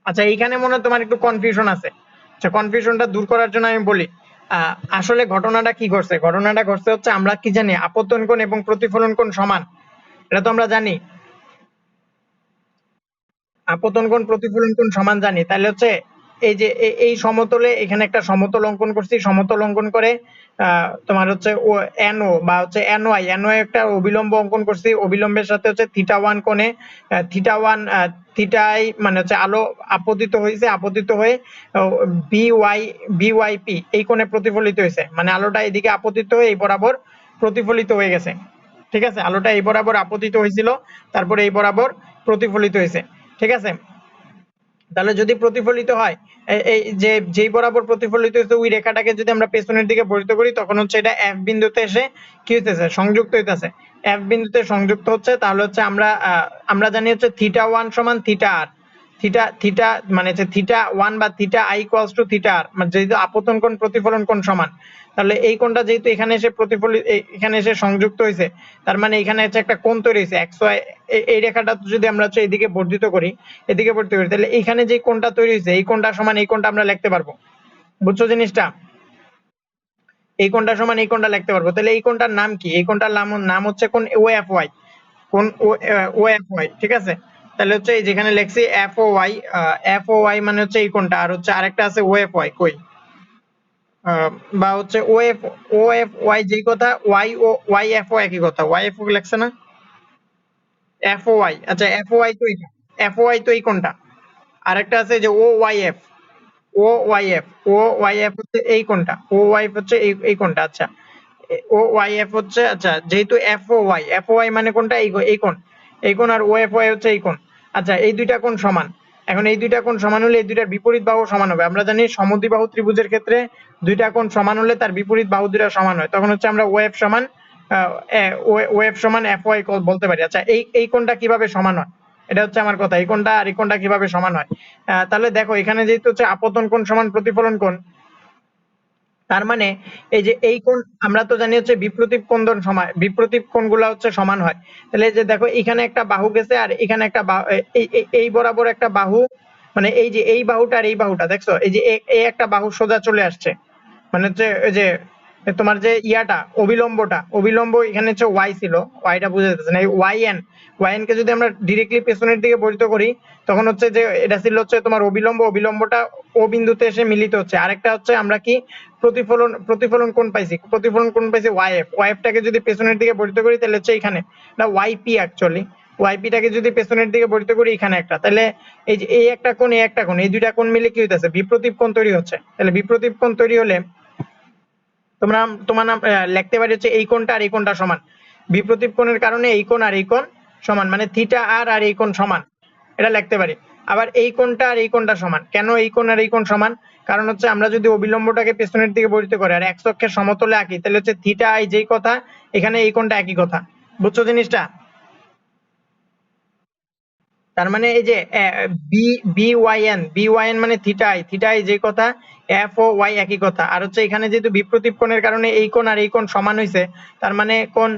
Speaker 1: আচ্ছা এইখানে মনে হয় তোমার একটু কনফিউশন আছে, আচ্ছা কনফিউশনটা দূর করার জন্য আমি বলি, আসলে ঘটনাটা কি ঘটছে? ঘটনাটা ঘটছে হচ্ছে আমরা কি জানি আপতন কোণ এবং প্রতিফলন কোণ সমান, এটা তো আমরা জানি, আপতন কোণ প্রতিফলন কোণ সমান জানি, তাহলে হচ্ছে এই যে এই সমতলে এখানে একটা সমতল অঙ্কন করছি, সমতল অঙ্কন করে তোমার হচ্ছে ও এনও বা হচ্ছে এনওয়াই একটা অবিলম্ব অঙ্কন করছি, অবিলম্বের সাথে হচ্ছে থিটা 1 কোণে থিটাই মানে হচ্ছে আলো আপতিত হয়েছে, আপতিত হয়ে বিওয়াইপি এই কোণে প্রতিফলিত হয়েছে, মানে আলোটা এদিকে আপতিত হয়ে এই বরাবর প্রতিফলিত হয়ে গেছে। ঠিক আছে, আলোটা এই বরাবর আপতিত হয়েছিল, তারপরে এই বরাবর প্রতিফলিত হয়েছে। ঠিক আছে, তাহলে যদি প্রতিফলিত হয় এই যে যেই বরাবর প্রতিফলিত হয়েছে ওই রেখাটাকে যদি আমরা পেছনের দিকে বর্ধিত করি, তখন হচ্ছে এটা এফ বিন্দুতে এসে কি হইতেছে, সংযুক্ত হইতেছে। এফ বিন্দুতে সংযুক্ত হচ্ছে, তাহলে হচ্ছে আমরা জানি হচ্ছে থিটা 1 সমান থিটা আর, থিটা মানে হচ্ছে থিটা 1 বা theta i equals to theta r, মানে যেহেতু আপতন কোণ প্রতিফলন কোণ সমান, তাহলে এই কোণটা যেহেতু এখানে এসে এখানে এসে সংযুক্ত হয়েছে, তার মানে এখানে হচ্ছে একটা কোণ তৈরি হয়েছে এক্স ওয়াই। এই রেখাটা যদি আমরা হচ্ছে এদিকে বর্ধিত করি, এদিকে বর্ধিত করি, তাহলে এখানে যে কোণটা তৈরি হয়েছে এই কোণটা সমান এই কোণটা আমরা লিখতে পারবো। বুঝছো জিনিসটা? এই কোণটা সমান এই কোণটা লিখতে পারবো। তাহলে এই কোণটার নাম কি? এই কোণটার নাম হচ্ছে কোণ ও এফ ওয়াই, কোণ ও এফ ওয়াই। ঠিক আছে, তাহলে হচ্ছে এই যেখানে লিখছি এফ ও ওয়াই মানে হচ্ছে এই কোণটা, আর হচ্ছে আরেকটা আছে ও এফ ওয়াই, কই বা হচ্ছে ও এফ ওয়াই যেই কথা, ওয়াই এফ ও একই কথা, ওয়াই এফ ও লেখছে না, এফ ও ওয়াই। আচ্ছা এফ ও ওয়াই তো এইটা, এফ ও ওয়াই তো এই কোণটা। আরেকটা আছে যে ও ওয়াই এফ, ও ওয়াই এফ, ও ওয়াই এফ হচ্ছে এই কোণটা, ও ওয়াই হচ্ছে এই কোণটা। আচ্ছা ও ওয়াই এফ হচ্ছে, আচ্ছা যেহেতু এফ ও ওয়াই মানে কোনটা, এই কোণ, এই কোণ, আর ও এফ ওয়াই হচ্ছে এই কোণ। আচ্ছা এই দুইটা কোণ সমান, এখন এই দুইটা কোণ সমান হলে এই দুইটার বিপরীত বাহু সমান হবে। আমরা জানি সমদ্বিবাহু ত্রিভুজের ক্ষেত্রে দুইটা কোণ সমান হলে তার বিপরীত বাহু দুইটা সমান হয়, তখন হচ্ছে আমরা ও এফ সমান এফ ওয়াই বলতে পারি। আচ্ছা এই কোণটা কিভাবে সমান হয়, এটা হচ্ছে আমার কথা, এই কোণটা আর এই কোণটা কিভাবে সমান হয়। তাহলে দেখো এখানে যেহেতু হচ্ছে আপতন কোণ সমান প্রতিফলন কোণ, তার মানে এই যে এই কোণ, আমরা তো জানি হচ্ছে বিপ্রতীপ কোণ সমান, বিপ্রতীপ কোণগুলো হচ্ছে সমান হয়। তাহলে এই যে দেখো এখানে একটা বাহু গেছে আর এখানে একটা এই বরাবর একটা বাহু, মানে এই যে এই বাহুটা আর এই বাহুটা দেখছো, এই যে এই একটা বাহু সোজা চলে আসছে, মানে হচ্ছে এই যে তোমার যে অবিলম্ব এখানে হচ্ছে ওয়াই ছিল, ওয়াইটা বুঝে যাচ্ছে না, এই ওয়াই এন কে যদি আমরা ডিরেক্টলি পেছনের দিকে বর্ধিত করি, তখন হচ্ছে যে এটা ছিল হচ্ছে তোমার অবিলম্বটা ও বিন্দুতে এসে মিলিত হচ্ছে। আরেকটা হচ্ছে আমরা কি প্রতিফলন কোণ পাইছি, ওয়াইএফ টাকে যদি পেছনের দিকে বর্ধিত করি তাহলে হচ্ছে এখানে না ওয়াইপি, অ্যাকচুয়ালি ওয়াইপিটাকে যদি পেছনের দিকে বর্ধিত করি এখানে একটা, তাহলে এই যে এই একটা কোণ এই একটা কোণ, এই দুইটা কোণ মিলে কি হইতাছে, বিপ্রতীপ কোণ তৈরি হচ্ছে। তাহলে বিপ্রতীপ কোণ তৈরি হলে তোমার নাম লিখতে পারি হচ্ছে এই কোণটা আর এই কোণটা সমান, বিপ্রতীপ কোণের কারণে এই কোণ আর এই কোণ সমান, মানে থিটা আর এই কোণ সমান, এটা লিখতে পারি। আবার এই কোণটা আর এই কোণটা সমান, কেন এই কোণ আর এই কোণ সমান, কারণ হচ্ছে আমরা যদি অবিলম্বটাকে পেছনের দিকে বর্ধিত করি আর এক্স অক্ষের সমতলে আঁকি, তাহলে হচ্ছে থিটা আই যেই কথা, এখানে এই কোণটা একই কথা। বুঝছো জিনিসটা? তার মানে এই যে বি ওয়াই এন মানে থিটা আই যে কথা, এফ ও ওয়াই একই কথা। আর হচ্ছে এখানে যেহেতু বিপ্রতীপ কোণের কারণে এই কোণ আর এই কোণ সমান হয়েছে, তার মানে কোণ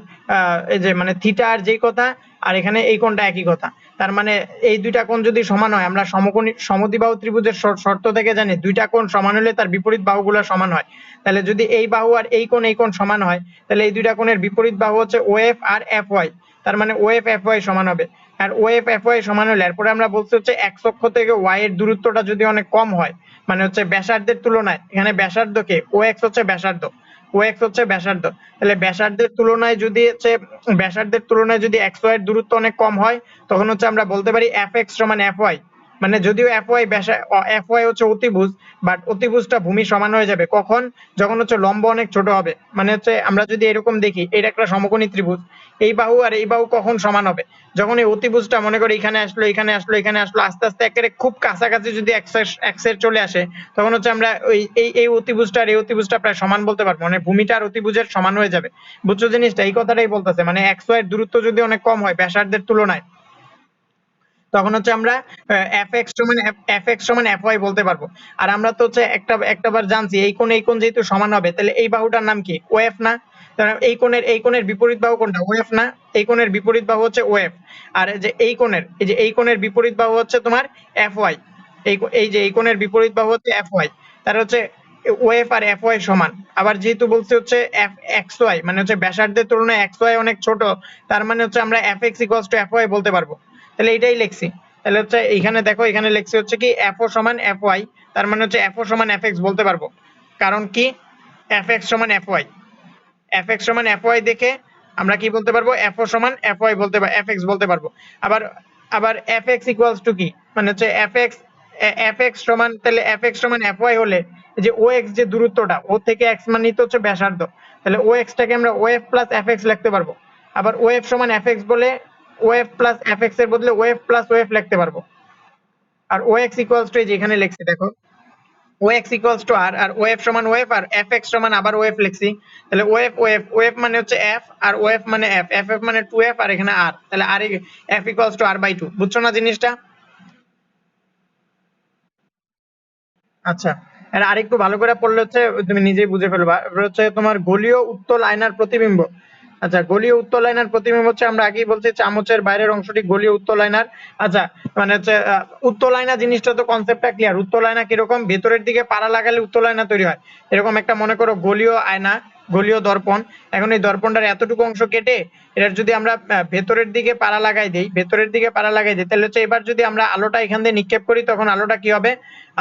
Speaker 1: এই যে মানে থিটা আর যেই কথা আর এখানে এই কোণটা একই কথা। তার মানে এই দুইটা কোণ যদি সমান হয়, আমরা সমদ্বিবাহু ত্রিভুজের শর্ত থেকে জানি দুইটা কোণ সমান হলে তার বিপরীত বাহুগুলো সমান হয়। তাহলে যদি এই বাহু আর এই কোণ সমান হয়, তাহলে এই দুইটা কোণের বিপরীত বাহু হচ্ছে ও এফ আর এফ ওয়াই, তার মানে ও এফ ওয়াই সমান হবে। আর ও এফ ওয়াই সমান হলে এরপরে আমরা বলছি হচ্ছে এক্স অক্ষ থেকে ওয়াই এর দূরত্বটা যদি অনেক কম হয়, মানে হচ্ছে ব্যাসার্ধের তুলনায়, এখানে ব্যাসার্ধকে ও এক্স হচ্ছে ব্যাসার্ধ, তাহলে ব্যাসার্ধের তুলনায় যদি এক্স ওয়াই এর দূরত্ব অনেক কম হয়, তখন হচ্ছে আমরা বলতে পারি এফ এক্স সমান এফ ওয়াই। মানে যদিও এফ ওয়াই হচ্ছে অতিভুজ, বাট অতিভুজটা ভূমি সমান হয়ে যাবে কখন, যখন হচ্ছে লম্ব অনেক ছোট হবে। মানে হচ্ছে আমরা যদি এরকম দেখি, এটা একটা সমকোণী ত্রিভুজ, এই বাহু আর এই বাহু কখন সমান হবে, যখন এই অতিভুজটা মনে করি এখানে আসলো আস্তে আস্তে একেবারে খুব কাছাকাছি যদি এক্স এর চলে আসে, তখন হচ্ছে আমরা ওই এই অতিভুজটা আর এই অতিভুজটা প্রায় সমান বলতে পারবো, মানে ভূমিটা আর অতিভুজের সমান হয়ে যাবে। বুঝছো জিনিসটা? এই কথাটাই বলতেছে, মানে এক্স ওয়াই এর দূরত্ব যদি অনেক কম হয় ব্যাসার্ধের তুলনায়, তখন হচ্ছে আমরা এফ এক্স সমান এফ ওয়াই বলতে পারবো। আর আমরা তো হচ্ছে একটাবার জানছি এই কোণ যেহেতু সমান হবে, তাহলে এই বাহুটার নাম কি, ও এফ না? এই কোণের বিপরীত বাহু কোনটা, ও এফ না? এই কোণের বিপরীত বাহু হচ্ছে ও এফ। আর এই কোণের বিপরীত বাহু হচ্ছে তোমার এফ ওয়াই। এই কোণের বিপরীত বাহু হচ্ছে এফ ওয়াই। তার হচ্ছে ও এফ আর এফ ওয়াই সমান। আবার যেহেতু বলছে হচ্ছে এফ এক্স ওয়াই, মানে হচ্ছে ব্যাসার্ধের তুলনায় এক্স ওয়াই অনেক ছোট, তার মানে হচ্ছে আমরা F X equals to F Y বলতে পারবো। তাহলে এটাই লিখছি। তাহলে হচ্ছে এখানে দেখো, এখানে লিখছি হচ্ছে কি এফ ও সমান এফ ওয়াই, তার মানে হচ্ছে fo সমান fx বলতে পারবো। কারণ কি fx সমান fy, fx সমান fy দেখে আমরা কি বলতে পারবো fo সমান fy বলতে পারবো, fx বলতে পারবো। আবার আবার fx ইকুয়ালস টু কি মানে হচ্ছে fx সমান, তাহলে fx সমান fy হলে যে ox যে দূরত্বটা ও থেকে x মানিত হচ্ছে ব্যাসার্ধ, তাহলে ox টাকে আমরা of প্লাস fx লিখতে পারবো। আবার of সমান fx বলে of প্লাস fx এর বদলে of প্লাস of লিখতে পারবো। আর ox ইকুয়ালস টু এই যে এখানে লিখছি দেখো ox ইকুয়ালস টু r, আর of সমান of, আর fx সমান আবার of লিখছি, তাহলে of মানে হচ্ছে f, আর of মানে f মানে 2f, আর এখানে r, তাহলে r f equals to r/2। বুঝছো না জিনিসটা? আচ্ছা, আর আরেকটু ভালো করে পড়লে হচ্ছে তুমি নিজেই বুঝে ফেলবা। এবার হচ্ছে তোমার গোলীয় উত্তল আয়নার প্রতিবিম্ব। আচ্ছা, গোলীয় উত্তল আয়নার প্রতিবিম্ব হচ্ছে আমরা আগেই বলছি চামচের বাইরের অংশটি গোলীয় উত্তল আয়নার। আচ্ছা, মানে হচ্ছে উত্তল আয়না জিনিসটা তো কনসেপ্টটা ক্লিয়ার। উত্তল আয়না কিরকম, ভেতরের দিকে পাড়া লাগালে উত্তল আয়না তৈরি হয়। এরকম একটা মনে করো গোলীয় আয়না, গোলীয় দর্পণ। এখন এই দর্পণটার এতটুকু অংশ কেটে এটার যদি আমরা ভেতরের দিকে পাড়া লাগাই দেই, ভেতরের দিকে পাড়া লাগাই দিই, তাহলে হচ্ছে এবার যদি আমরা আলোটা এখান দিয়ে নিক্ষেপ করি তখন আলোটা কি হবে,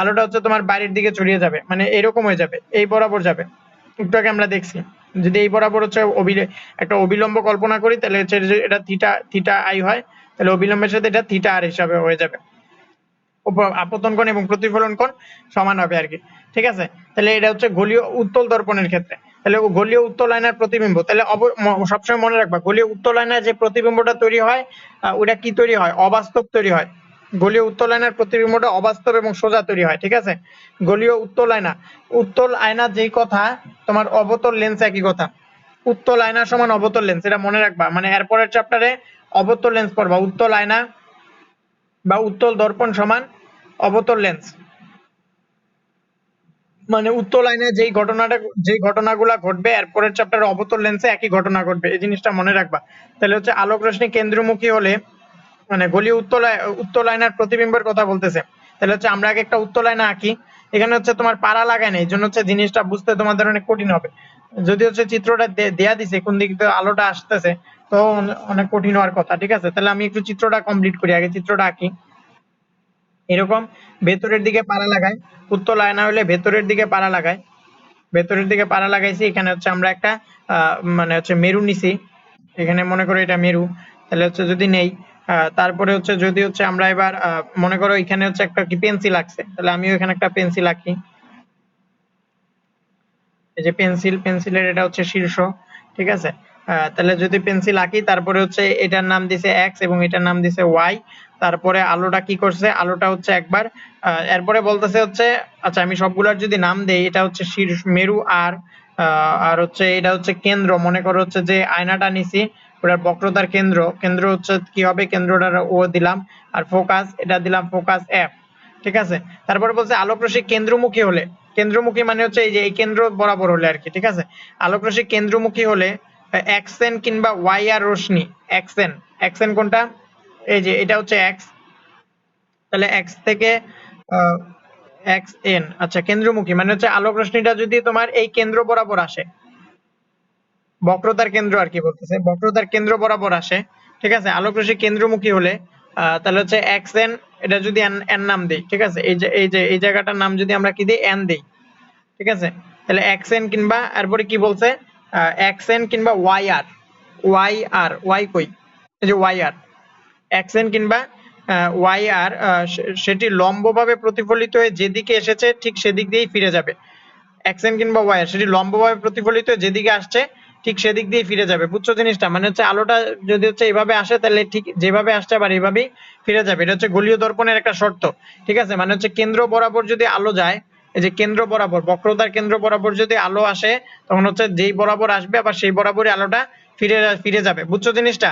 Speaker 1: আলোটা হচ্ছে তোমার বাইরের দিকে ছড়িয়ে যাবে, মানে এরকম হয়ে যাবে, এই বরাবর যাবে। একটু আগে আমরা দেখছি যদি এই বরাবর হচ্ছে একটা অবিলম্ব কল্পনা করি, তাহলে হচ্ছে যে এটা থিটা আই হয়, তাহলে অবিলম্বের সাথে এটা থিটা আর হিসাবে হয়ে যাবে। আপতন কোণ এবং প্রতিফলন কোণ সমান হবে আর কি। ঠিক আছে, তাহলে এটা হচ্ছে গোলীয় উত্তল দর্পণের ক্ষেত্রে। তাহলে গোলীয় উত্তল আয়নার প্রতিবিম্ব, তাহলে সবসময় মনে রাখবা গোলীয় উত্তল আয়নায় যে প্রতিবিম্বটা তৈরি হয় ওটা কি তৈরি হয়, অবাস্তব তৈরি হয়। গোলীয় উত্তল আয়নার প্রতিবিম্বটা অবাস্তব এবং সোজা তৈরি হয়। ঠিক আছে, গোলীয় উত্তল আয়না যেই কথা, তোমার অবতল লেন্স একই কথা। উত্তল আয়না সমান অবতল লেন্স, এটা মনে রাখবা। মানে এরপরের চ্যাপ্টারে অবতল লেন্স পড়বা, উত্তল আয়না বা উত্তল দর্পণ সমান অবতল লেন্স। মানে উত্তল আয়নায় যেই ঘটনাগুলা ঘটবে এরপরের চ্যাপ্টারে অবতল লেন্সে একই ঘটনা ঘটবে, এই জিনিসটা মনে রাখবা। তাহলে হচ্ছে আলোক রশ্মি কেন্দ্রমুখী হলে, মানে গলীয় উত্তল আয়নার প্রতিবিম্বের কথা বলতেছে। তাহলে হচ্ছে আমরা আগে একটা উত্তল আয়না আঁকি। এখানে হচ্ছে তোমার পাড়া লাগায় নাই, এই জন্য হচ্ছে জিনিসটা বুঝতে তোমাদের অনেক কঠিন হবে। যদি হচ্ছে চিত্রটা দেয়া দিছে কোন দিক থেকে আলোটা আসতেছে, তো অনেক কঠিন হওয়ার কথা। ঠিক আছে, তাহলে আমি একটু চিত্রটা কমপ্লিট করি, আগে চিত্রটা আঁকি। এরকম ভেতরের দিকে পাড়া লাগায়, উত্তল আয়না হলে ভেতরের দিকে পাড়া লাগায়, ভেতরের দিকে পাড়া লাগাইছি। এখানে হচ্ছে আমরা একটা মানে হচ্ছে মেরু নিছি, এখানে মনে করো এটা মেরু। তাহলে হচ্ছে যদি নেই, তারপরে হচ্ছে যদি হচ্ছে আমরা এবার মনে করো এখানে হচ্ছে একটা কি পেন্সিল আঁকছে, তাহলে আমিও এখানে একটা পেন্সিল আঁকি। এই যে পেন্সিলের এটা হচ্ছে শীর্ষ। ঠিক আছে, তাহলে যদি পেন্সিল আঁকি, তারপরে হচ্ছে এটার নাম দিছে এক্স এবং এটার নাম দিছে ওয়াই। তারপরে আলোটা কি করছে, আলোটা হচ্ছে একবার এরপরে বলতেছে হচ্ছে, আচ্ছা আমি সবগুলার যদি নাম দেই, এটা হচ্ছে শীর্ষ মেরু, আর হচ্ছে এটা হচ্ছে কেন্দ্র। মনে করো হচ্ছে যে আয়নাটা নিছি ওটার বক্রতার কেন্দ্র হচ্ছে কি হবে, কেন্দ্রটার ও দিলাম, আর ফোকাস এটা দিলাম ফোকাস এফ। ঠিক আছে, তারপরে বলছে আলোক রশ্মি কেন্দ্রমুখী হলে, কেন্দ্রমুখী মানে হচ্ছে এই যে এই কেন্দ্র বরাবর হলে আর কি। ঠিক আছে, আলোক রশ্মি কেন্দ্রমুখী হলে এক্সএন কিংবা ওয়াই আর রশ্মি, এক্সএন কোনটা, এই যে এটা হচ্ছে এক্স, তাহলে এক্স থেকে এক্স এন। আচ্ছা, কেন্দ্রমুখী মানে হচ্ছে আলোক রশ্মিটা যদি তোমার এই কেন্দ্র বরাবর আসে, বক্রতার কেন্দ্র আর কি বলতেছে, বক্রতার কেন্দ্র বরাবর আসে। ঠিক আছে, আলোক রশ্মি কেন্দ্রমুখী হলে তাহলে হচ্ছে এক্স এন, এটা যদি এন নাম দেই। ঠিক আছে, এই যে এই জায়গাটার নাম যদি আমরা কি দিই, এন দেই। ঠিক আছে, তাহলে এক্স এন কিংবা এরপরে কি বলছে, এক্স এন কিংবা ওয়াই কই, এই যে ওয়াই আর, এক্স এন কিংবা ওয়াই আর সেটি লম্বভাবে প্রতিফলিত হয়ে যেদিকে এসেছে ঠিক সেদিক দিয়েই ফিরে যাবে। এক্সএন কিংবা ওয়াই সেটি লম্বভাবে প্রতিফলিত যেদিকে আসছে ঠিক সেদিক দিয়ে ফিরে যাবে। বুঝছো জিনিসটা? মানে হচ্ছে আলোটা যদি হচ্ছে এইভাবে আসে, তাহলে ঠিক যেভাবে আসছে আবার এইভাবেই ফিরে যাবে। এটা হচ্ছে গোলীয় দর্পণের একটা শর্ত। ঠিক আছে, মানে হচ্ছে কেন্দ্র বরাবর যদি আলো যায়, এই যে কেন্দ্র বরাবর, বক্রতার কেন্দ্র বরাবর যদি আলো আসে, তখন হচ্ছে যেই বরাবর আসবে আবার সেই বরাবরই আলোটা ফিরে যাবে। বুঝছো জিনিসটা?